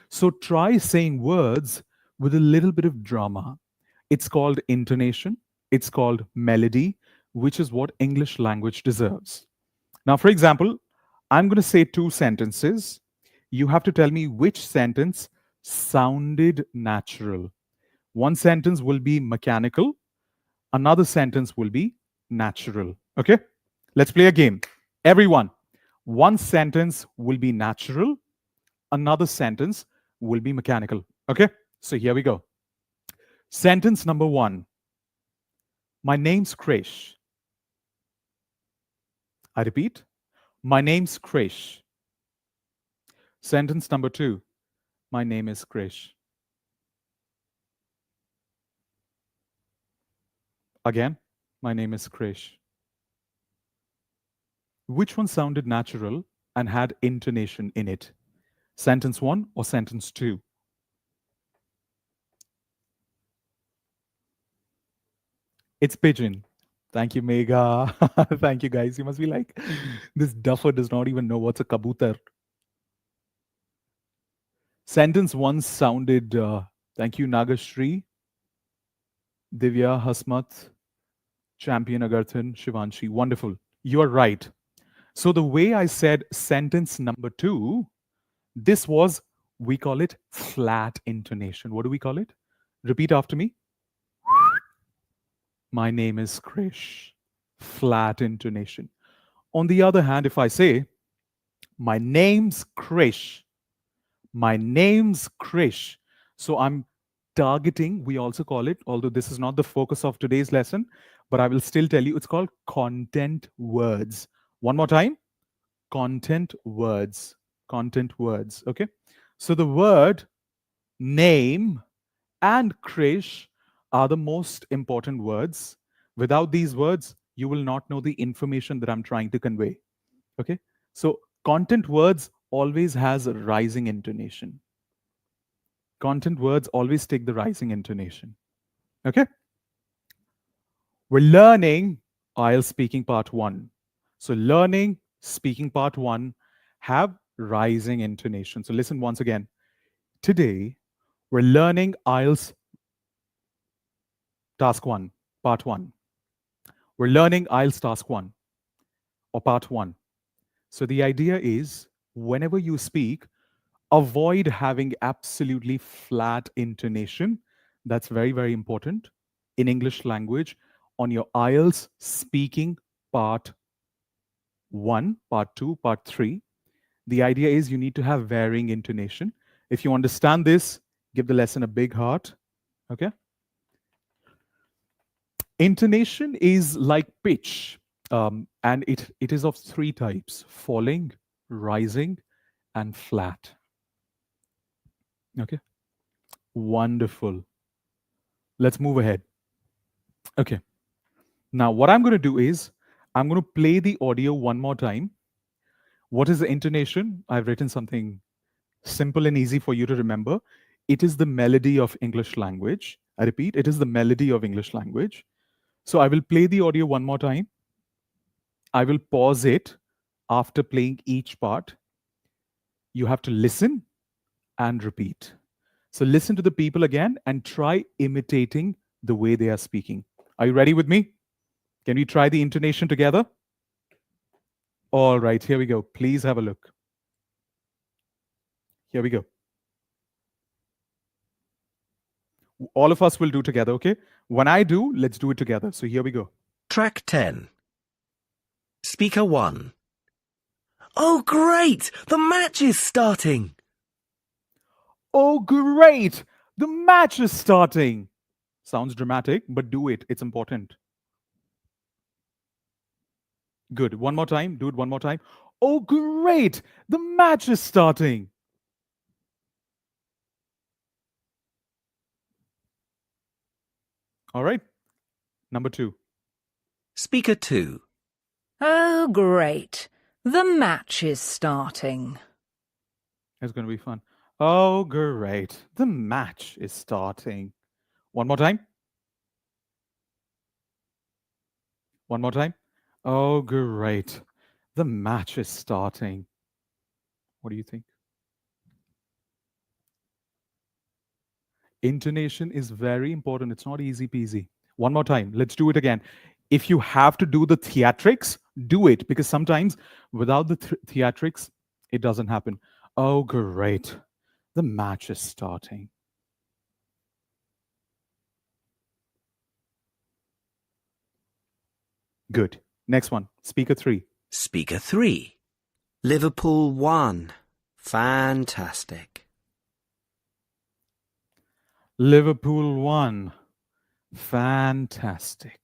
So try saying words with a little bit of drama. It's called intonation, it's called melody, which is what English language deserves. Now, for example, I'm going to say two sentences. You have to tell me which sentence sounded natural. One sentence will be mechanical, another sentence will be natural. Okay? Let's play a game. Everyone, one sentence will be natural, another sentence will be mechanical. Okay? So here we go. Sentence number 1. My name's Krish. I repeat, my name's Krish. Sentence number 2. My name is Krish. Again, my name is Krish. Which one sounded natural and had intonation in it? Sentence 1 or sentence 2? It's pigeon. Thank you, Mega. Thank you, guys. You must be like, this duffer does not even know what's a kabutar. Sentence 1 sounded, thank you, Nagashri, Divya, Hasmat, Champion Agarthan, Shivanshi. Wonderful. You are right. So the way I said sentence number 2, this was, we call it flat intonation. What do we call it? Repeat after me. My name is Krish. Flat intonation. On the other hand, if I say, my name's Krish, my name's Krish. So I'm targeting, we also call it, although this is not the focus of today's lesson, but I will still tell you, it's called content words. One more time. Content words. Content words. Okay. So the word name and Krish are the most important words. Without these words, you will not know the information that I'm trying to convey. Okay. So content words always has a rising intonation. Content words always take the rising intonation. Okay? We're learning IELTS Speaking Part 1. So, learning Speaking Part 1 have rising intonation. So, listen once again. Today, we're learning IELTS Task 1, Part 1. We're learning IELTS Task 1 or Part 1. So, the idea is whenever you speak, avoid having absolutely flat intonation. That's very, very important in English language on your IELTS Speaking Part 1, Part 2, Part 3. The idea is you need to have varying intonation. If you understand this, give the lesson a big heart. Okay? Intonation is like pitch, and it is of three types: falling, rising, and flat. Okay? Wonderful. Let's move ahead. Okay. Now, what I'm going to do is I'm going to play the audio one more time. What is the intonation? I've written something simple and easy for you to remember. It is the melody of English language. I repeat, it is the melody of English language. So I will play the audio one more time. I will pause it after playing each part. You have to listen and repeat. So listen to the people again and try imitating the way they are speaking. Are you ready with me? Can we try the intonation together? All right, here we go. Please have a look. Here we go. All of us will do together, okay? When I do, let's do it together. So here we go. Track 10. Speaker 1. Oh, great! The match is starting! Oh, great! The match is starting. Sounds dramatic, but do it. It's important. Good. One more time. Do it one more time. Oh, great! The match is starting. All right. Number 2. Speaker 2. Oh, great. The match is starting. It's going to be fun. Oh, great. The match is starting. One more time. One more time. Oh, great. The match is starting. What do you think? Intonation is very important. It's not easy peasy. One more time. Let's do it again. If you have to do the theatrics, do it, because sometimes without the theatrics, it doesn't happen. Oh, great. The match is starting. Good. Next one. Speaker 3. Speaker 3. Liverpool won. Fantastic. Liverpool won. Fantastic.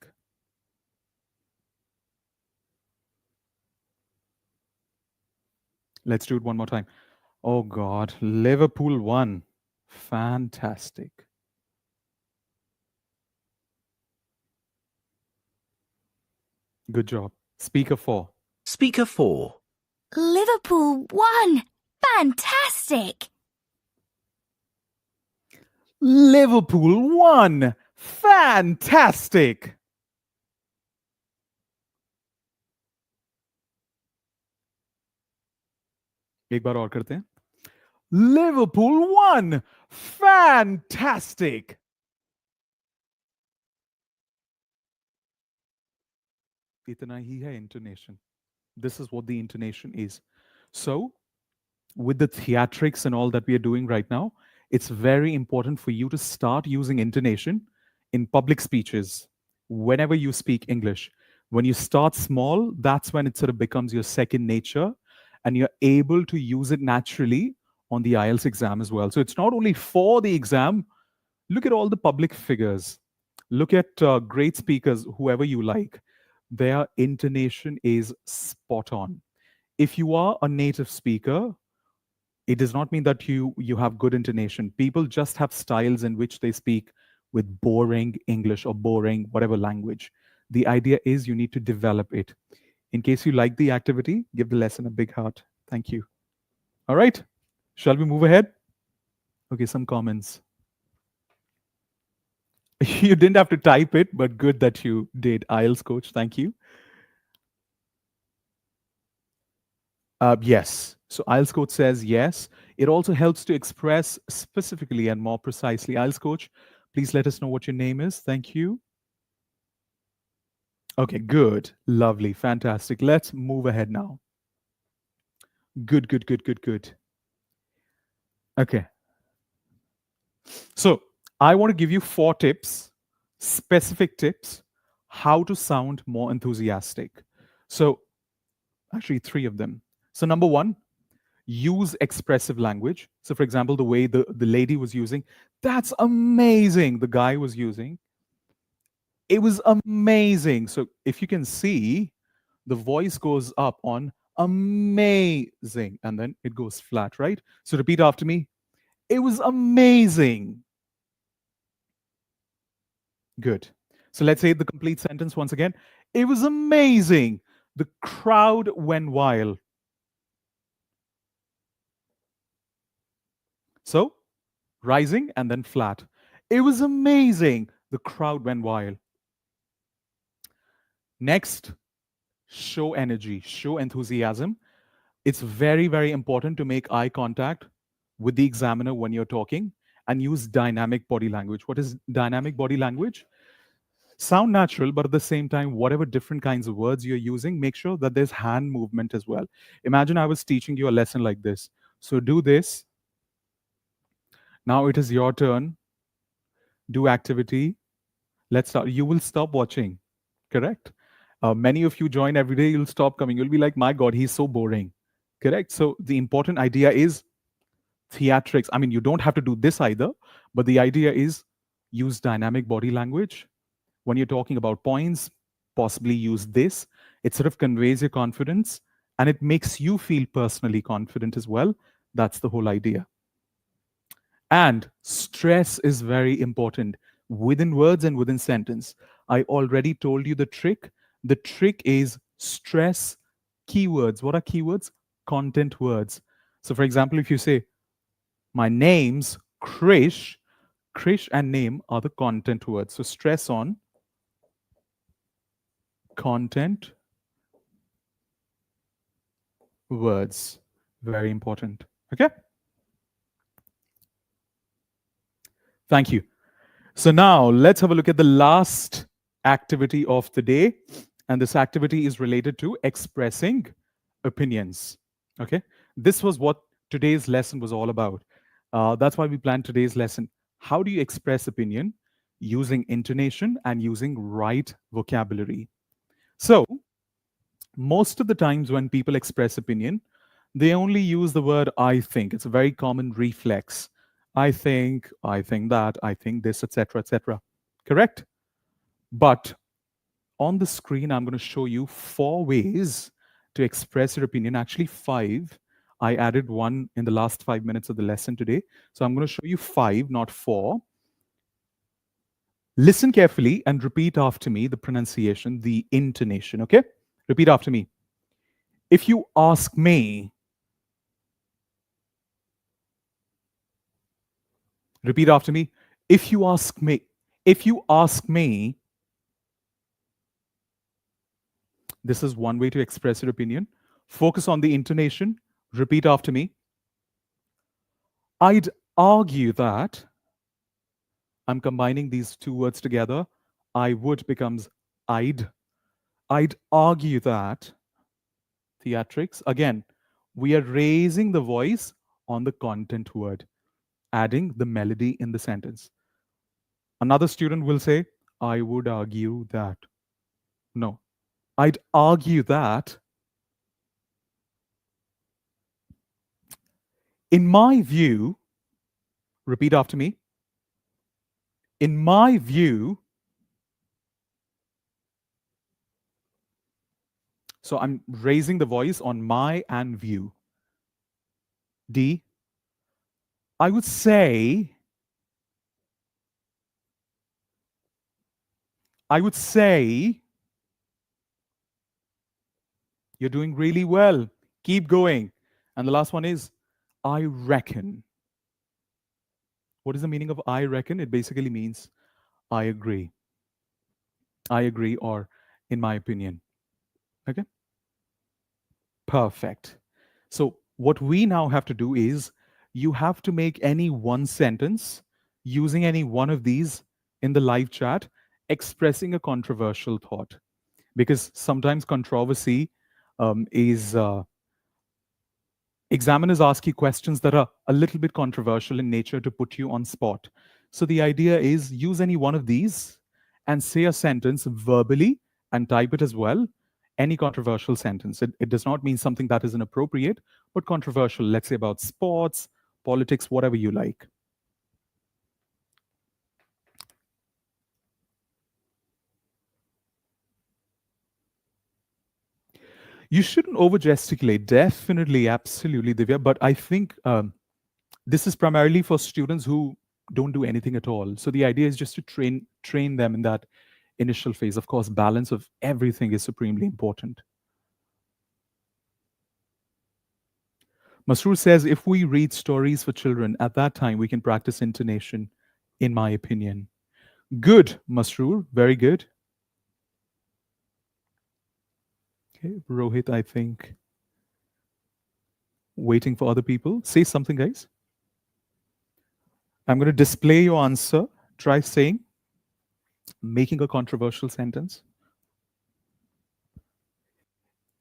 Let's do it one more time. Oh God, Liverpool won. Fantastic. Good job. Speaker 4. Speaker 4. Liverpool won! Fantastic! Liverpool won. Fantastic. एक बार और करते हैं. Liverpool won. Fantastic. इतना ही है intonation. This is what the intonation is. So, with the theatrics and all that we are doing right now, it's very important for you to start using intonation in public speeches whenever you speak English. When you start small, that's when it sort of becomes your second nature and you're able to use it naturally on the IELTS exam as well. So it's not only for the exam. Look at all the public figures. Look at great speakers, whoever you like. Their intonation is spot on. If you are a native speaker, it does not mean that you have good intonation. People just have styles in which they speak with boring English or boring whatever language. The idea is you need to develop it. In case you like the activity, give the lesson a big heart. Thank you. All right. Shall we move ahead? Okay, some comments. You didn't have to type it, but good that you did. IELTS coach, thank you. Yes. So IELTS coach says yes. It also helps to express specifically and more precisely. IELTS coach, please let us know what your name is. Thank you. Okay, good. Lovely. Fantastic. Let's move ahead now. Good, good, good, good, good. Okay. So I want to give you 4 tips, specific tips, how to sound more enthusiastic. So actually 3 of them. So number 1, use expressive language. So for example, the way the lady was using, that's amazing. The guy was using, it was amazing. So if you can see, the voice goes up on amazing and then it goes flat, right? So repeat after me. It was amazing. Good. So let's say the complete sentence once again. It was amazing. The crowd went wild. So rising and then flat. It was amazing. The crowd went wild. Next, show energy, show enthusiasm. It's very, very important to make eye contact with the examiner when you're talking and use dynamic body language. What is dynamic body language? Sound natural, but at the same time, whatever different kinds of words you're using, make sure that there's hand movement as well. Imagine I was teaching you a lesson like this. So do this. Now it is your turn. Do activity. Let's start. You will stop watching, correct? Many of you join every day, you'll stop coming. You'll be like, my God, he's so boring, correct? So the important idea is theatrics. I mean, you don't have to do this either, but the idea is use dynamic body language. When you're talking about points, possibly use this. It sort of conveys your confidence and it makes you feel personally confident as well. That's the whole idea. And stress is very important within words and within sentence. I already told you the trick. The trick is stress keywords. What are keywords? Content words. So, for example, if you say, my name's Krish, Krish and name are the content words. So, stress on content words. Very important. Okay? Thank you. So now let's have a look at the last activity of the day. And this activity is related to expressing opinions. Okay? This was what today's lesson was all about. That's why we planned today's lesson. How do you express opinion? Using intonation and using right vocabulary. So, most of the times when people express opinion, they only use the word I think. It's a very common reflex. I think that, I think this, etc., etc. Correct? But on the screen, I'm going to show you 4 ways to express your opinion. Actually, 5. I added 1 in the last 5 minutes of the lesson today. So I'm going to show you 5, not 4. Listen carefully and repeat after me the pronunciation, the intonation, okay? Repeat after me. If you ask me, repeat after me. If you ask me, if you ask me, this is one way to express your opinion. Focus on the intonation. Repeat after me. I'd argue that, I'm combining these 2 words together. I would becomes I'd. I'd argue that, theatrics. Again, we are raising the voice on the content word, adding the melody in the sentence. Another student will say, I would argue that. No, I'd argue that, in my view, repeat after me. In my view, so I'm raising the voice on my and view. D, I would say, you're doing really well. Keep going. And the last one is, I reckon. What is the meaning of I reckon? It basically means I agree. I agree, or in my opinion. Okay? Perfect. So, what we now have to do is you have to make any one sentence using any one of these in the live chat expressing a controversial thought. Because sometimes controversy is examiners ask you questions that are a little bit controversial in nature to put you on spot. So the idea is use any one of these and say a sentence verbally and type it as well. Any controversial sentence. It does not mean something that is inappropriate, but controversial, let's say about sports, politics, whatever you like. You shouldn't over gesticulate. Definitely, absolutely, Divya. But I think this is primarily for students who don't do anything at all. So the idea is just to train them in that initial phase. Of course, balance of everything is supremely important. Masroor says if we read stories for children at that time, we can practice intonation, in my opinion. Good, Masroor. Very good. Okay, Rohit, I think waiting for other people. Say something, guys. I'm going to display your answer. Try saying, making a controversial sentence.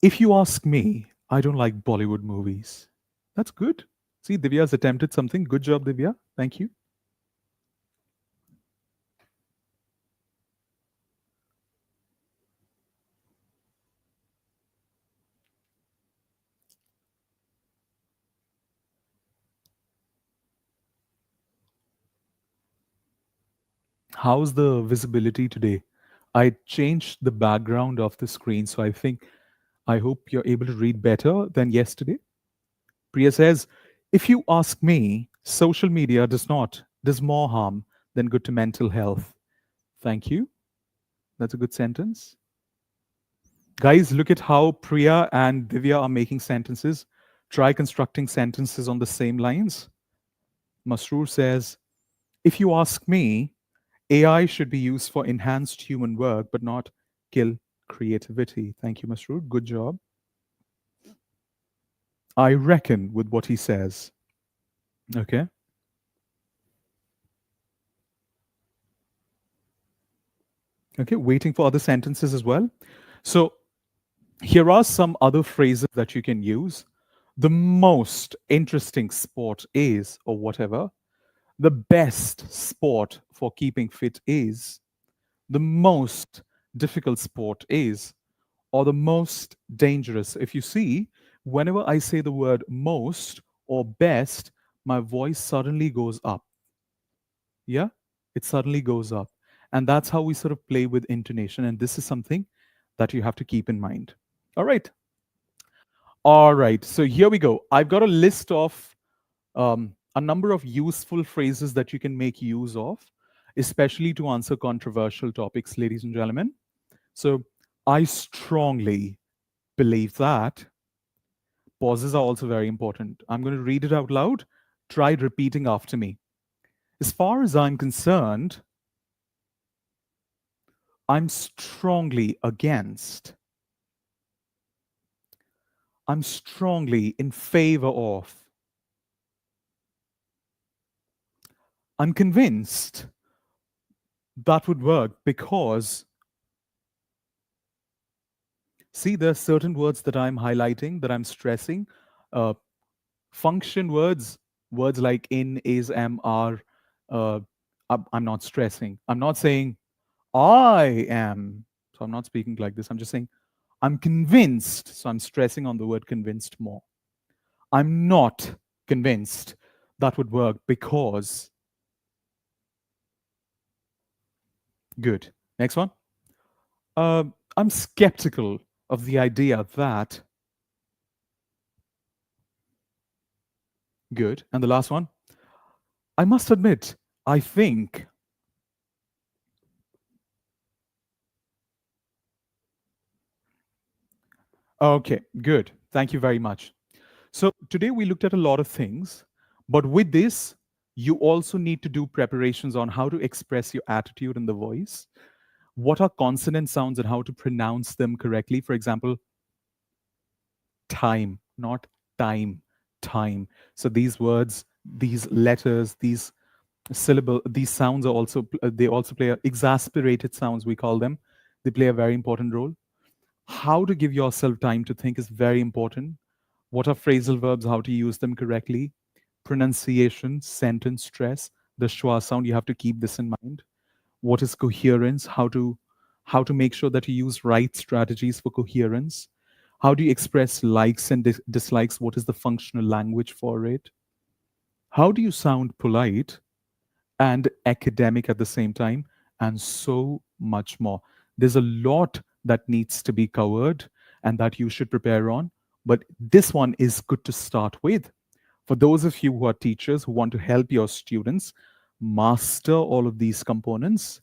If you ask me, I don't like Bollywood movies. That's good. See, Divya's attempted something. Good job, Divya. Thank you. How's the visibility today? I changed the background of the screen, so I hope you're able to read better than yesterday. Priya says, if you ask me, social media does more harm than good to mental health. Thank you. That's a good sentence. Guys, look at how Priya and Divya are making sentences. Try constructing sentences on the same lines. Masroor says, if you ask me, AI should be used for enhanced human work, but not kill creativity. Thank you, Masroor. Good job. I reckon with what he says. Okay. Okay, waiting for other sentences as well. So here are some other phrases that you can use. The most interesting sport is, or whatever. The best sport for keeping fit is. The most difficult sport is, or the most dangerous. If you see, whenever I say the word most or best, my voice suddenly goes up. Yeah, it suddenly goes up. And that's how we sort of play with intonation. And this is something that you have to keep in mind. All right. All right. So here we go. I've got a list of a number of useful phrases that you can make use of, especially to answer controversial topics, ladies and gentlemen. So I strongly believe that. Pauses are also very important. I'm going to read it out loud. Try repeating after me. As far as I'm concerned, I'm strongly against. I'm strongly in favor of. I'm convinced that would work because, see, there are certain words that I'm highlighting, that I'm stressing. Function words, words like in, is, am, are, I'm not stressing. I'm not saying I am. So I'm not speaking like this. I'm just saying I'm convinced. So I'm stressing on the word convinced more. I'm not convinced that would work because. Good. Next one. I'm skeptical of the idea that. Good. And the last one. I must admit, I think. Okay, good. Thank you very much. So today we looked at a lot of things, but with this, You also need to do preparations on how to express your attitude in the voice. What are consonant sounds and how to pronounce them correctly? For example, time, not time, time. So these words, these letters, these syllable, these sounds are also, they also play exasperated sounds, we call them. They play a very important role. How to give yourself time to think is very important. What are phrasal verbs, how to use them correctly? Pronunciation, sentence stress, the schwa sound, you have to keep this in mind. What is coherence? How to make sure that you use right strategies for coherence. How do you express likes and dislikes? What is the functional language for it? How do you sound polite and academic at the same time? And so much more. There's a lot that needs to be covered and that you should prepare on, but this one is good to start with. For those of you who are teachers who want to help your students master all of these components,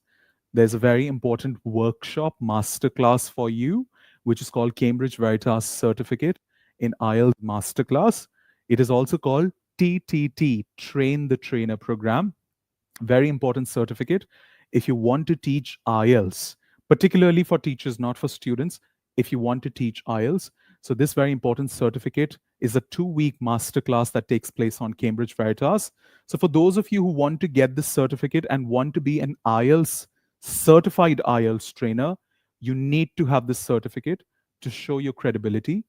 there's a very important workshop masterclass for you, which is called Cambridge Veritas Certificate in IELTS Masterclass. It is also called TTT, Train the Trainer Program. Very important certificate. If you want to teach IELTS, particularly for teachers, not for students, if you want to teach IELTS, so this very important certificate is a 2-week masterclass that takes place on Cambridge Veritas. So for those of you who want to get this certificate and want to be an IELTS certified IELTS trainer, you need to have this certificate to show your credibility,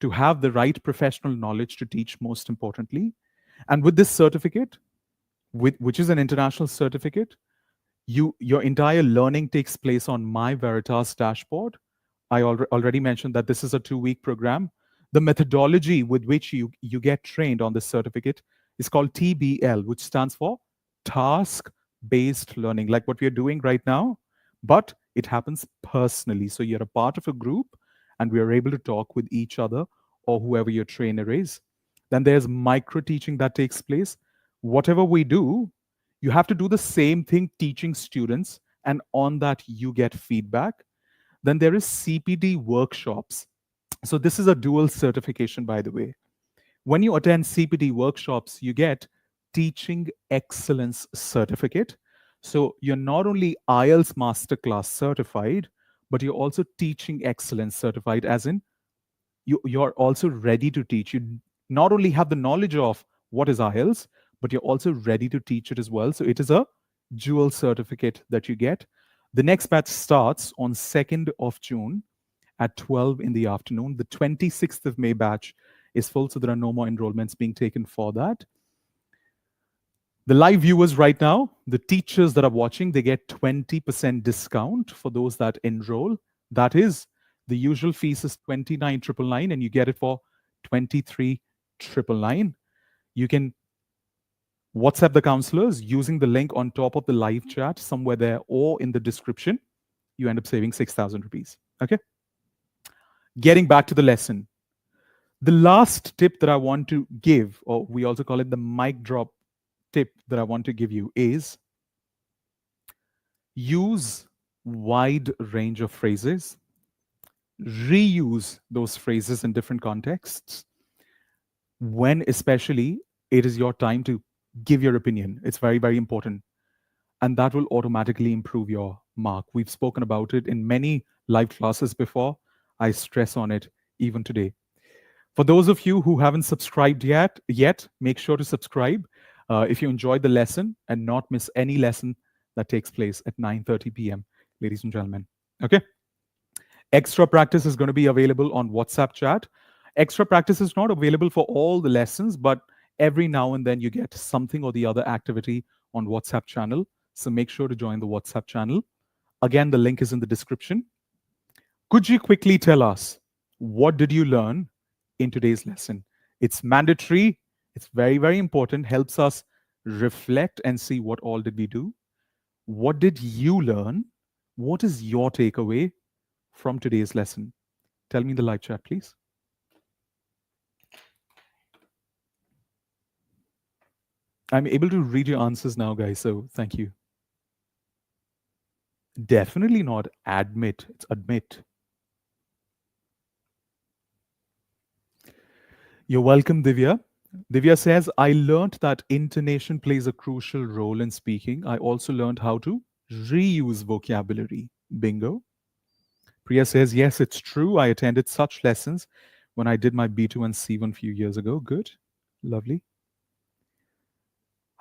to have the right professional knowledge to teach, most importantly. And with this certificate, which is an international certificate, your entire learning takes place on My Veritas dashboard. I already mentioned that this is a 2-week program. The methodology with which you get trained on this certificate is called TBL, which stands for task-based learning, like what we are doing right now, but it happens personally. So you're a part of a group and we are able to talk with each other or whoever your trainer is. Then there's micro teaching that takes place. Whatever we do, you have to do the same thing teaching students, and on that you get feedback. Then there is CPD workshops. So this is a dual certification, by the way. When you attend CPD workshops, you get Teaching Excellence Certificate. So you're not only IELTS Masterclass certified, but you're also Teaching Excellence certified, as in you're also ready to teach. You not only have the knowledge of what is IELTS, but you're also ready to teach it as well. So it is a dual certificate that you get. The next batch starts on 2nd of June at 12 in the afternoon. The 26th of May batch is full, so there are no more enrollments being taken for that. The live viewers right now, the teachers that are watching, they get 20% discount for those that enroll. That is, the usual fees is 29,999 and you get it for 23,999. You can WhatsApp the counselors using the link on top of the live chat somewhere there or in the description. You end up saving 6,000 rupees. Okay? Getting back to the lesson. The last tip that I want to give, or we also call it the mic drop tip that I want to give you, is use wide range of phrases. Reuse those phrases in different contexts. When especially it is your time to give your opinion. It's very, very important. And that will automatically improve your mark. We've spoken about it in many live classes before. I stress on it even today. For those of you who haven't subscribed yet, make sure to subscribe if you enjoyed the lesson and not miss any lesson that takes place at 9:30 p.m., ladies and gentlemen. Okay? Extra practice is going to be available on WhatsApp chat. Extra practice is not available for all the lessons, but every now and then you get something or the other activity on WhatsApp channel. So make sure to join the WhatsApp channel. Again, the link is in the description. Could you quickly tell us, what did you learn in today's lesson? It's mandatory. It's very, very important. Helps us reflect and see what all did we do. What did you learn? What is your takeaway from today's lesson? Tell me in the live chat, please. I'm able to read your answers now, guys, so thank you. Definitely not admit, it's admit. You're welcome, Divya. Divya says, I learned that intonation plays a crucial role in speaking. I also learned how to reuse vocabulary. Bingo. Priya says, yes, it's true. I attended such lessons when I did my B2 and C1 few years ago. Good. Lovely.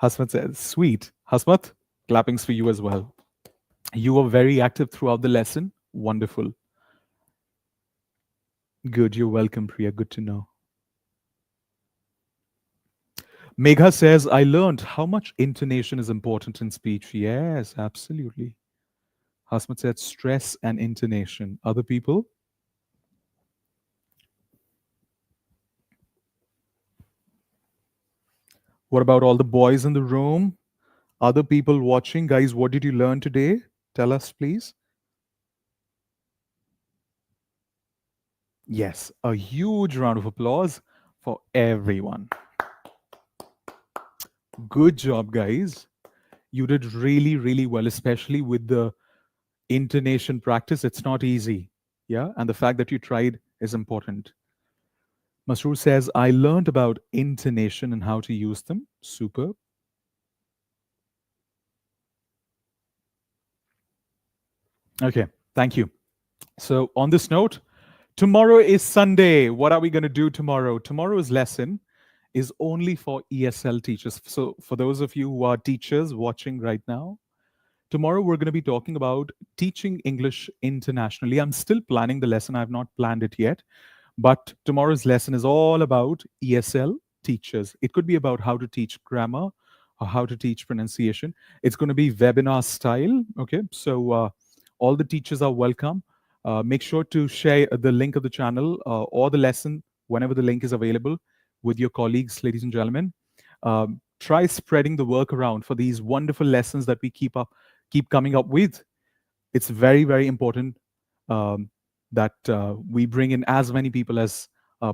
Hasmat says, sweet. Hasmat, clappings for you as well. You were very active throughout the lesson. Wonderful. Good. You're welcome, Priya. Good to know. Megha says, I learned how much intonation is important in speech. Yes, absolutely. Hasmat said, stress and intonation. Other people? What about all the boys in the room? Other people watching? Guys, what did you learn today? Tell us, please. Yes, a huge round of applause for everyone. Good job, guys. You did really, really well, especially with the intonation practice. It's not easy. Yeah. And the fact that you tried is important. Masroor says, I learned about intonation and how to use them. Super. Okay. Thank you. So, on this note, tomorrow is Sunday. What are we going to do tomorrow? Tomorrow's lesson is only for ESL teachers. So, for those of you who are teachers watching right now, tomorrow we're going to be talking about teaching English internationally. I'm still planning the lesson, I've not planned it yet. But tomorrow's lesson is all about ESL teachers. It could be about how to teach grammar or how to teach pronunciation. It's going to be webinar style. Okay. So, all the teachers are welcome. Make sure to share the link of the channel or the lesson whenever the link is available with your colleagues, ladies and gentlemen. Try spreading the work around for these wonderful lessons that we keep coming up with. It's very, very important that we bring in as many people as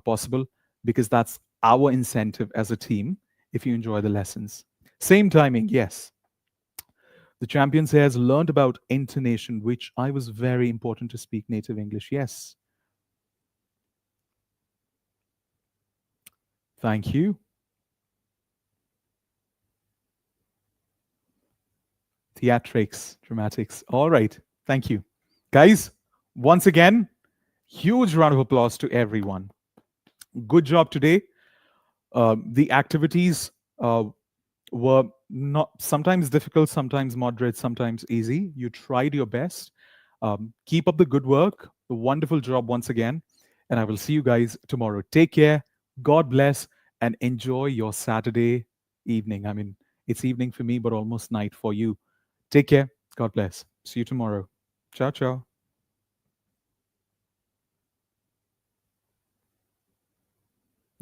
possible, because that's our incentive as a team if you enjoy the lessons. Same timing, yes. The champion says, learned about intonation, which I was very important to speak native English. Yes. Thank you. Theatrics, dramatics. All right. Thank you. Guys, once again, huge round of applause to everyone. Good job today. The activities were not sometimes difficult, sometimes moderate, sometimes easy. You tried your best. Keep up the good work. A wonderful job once again. And I will see you guys tomorrow. Take care. God bless and enjoy your Saturday evening. I mean, it's evening for me, but almost night for you. Take care. God bless. See you tomorrow. Ciao, ciao.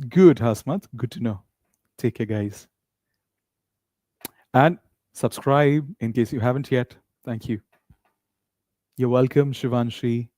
Good, Hasmat. Good to know. Take care, guys. And subscribe in case you haven't yet. Thank you. You're welcome, Shivanshi.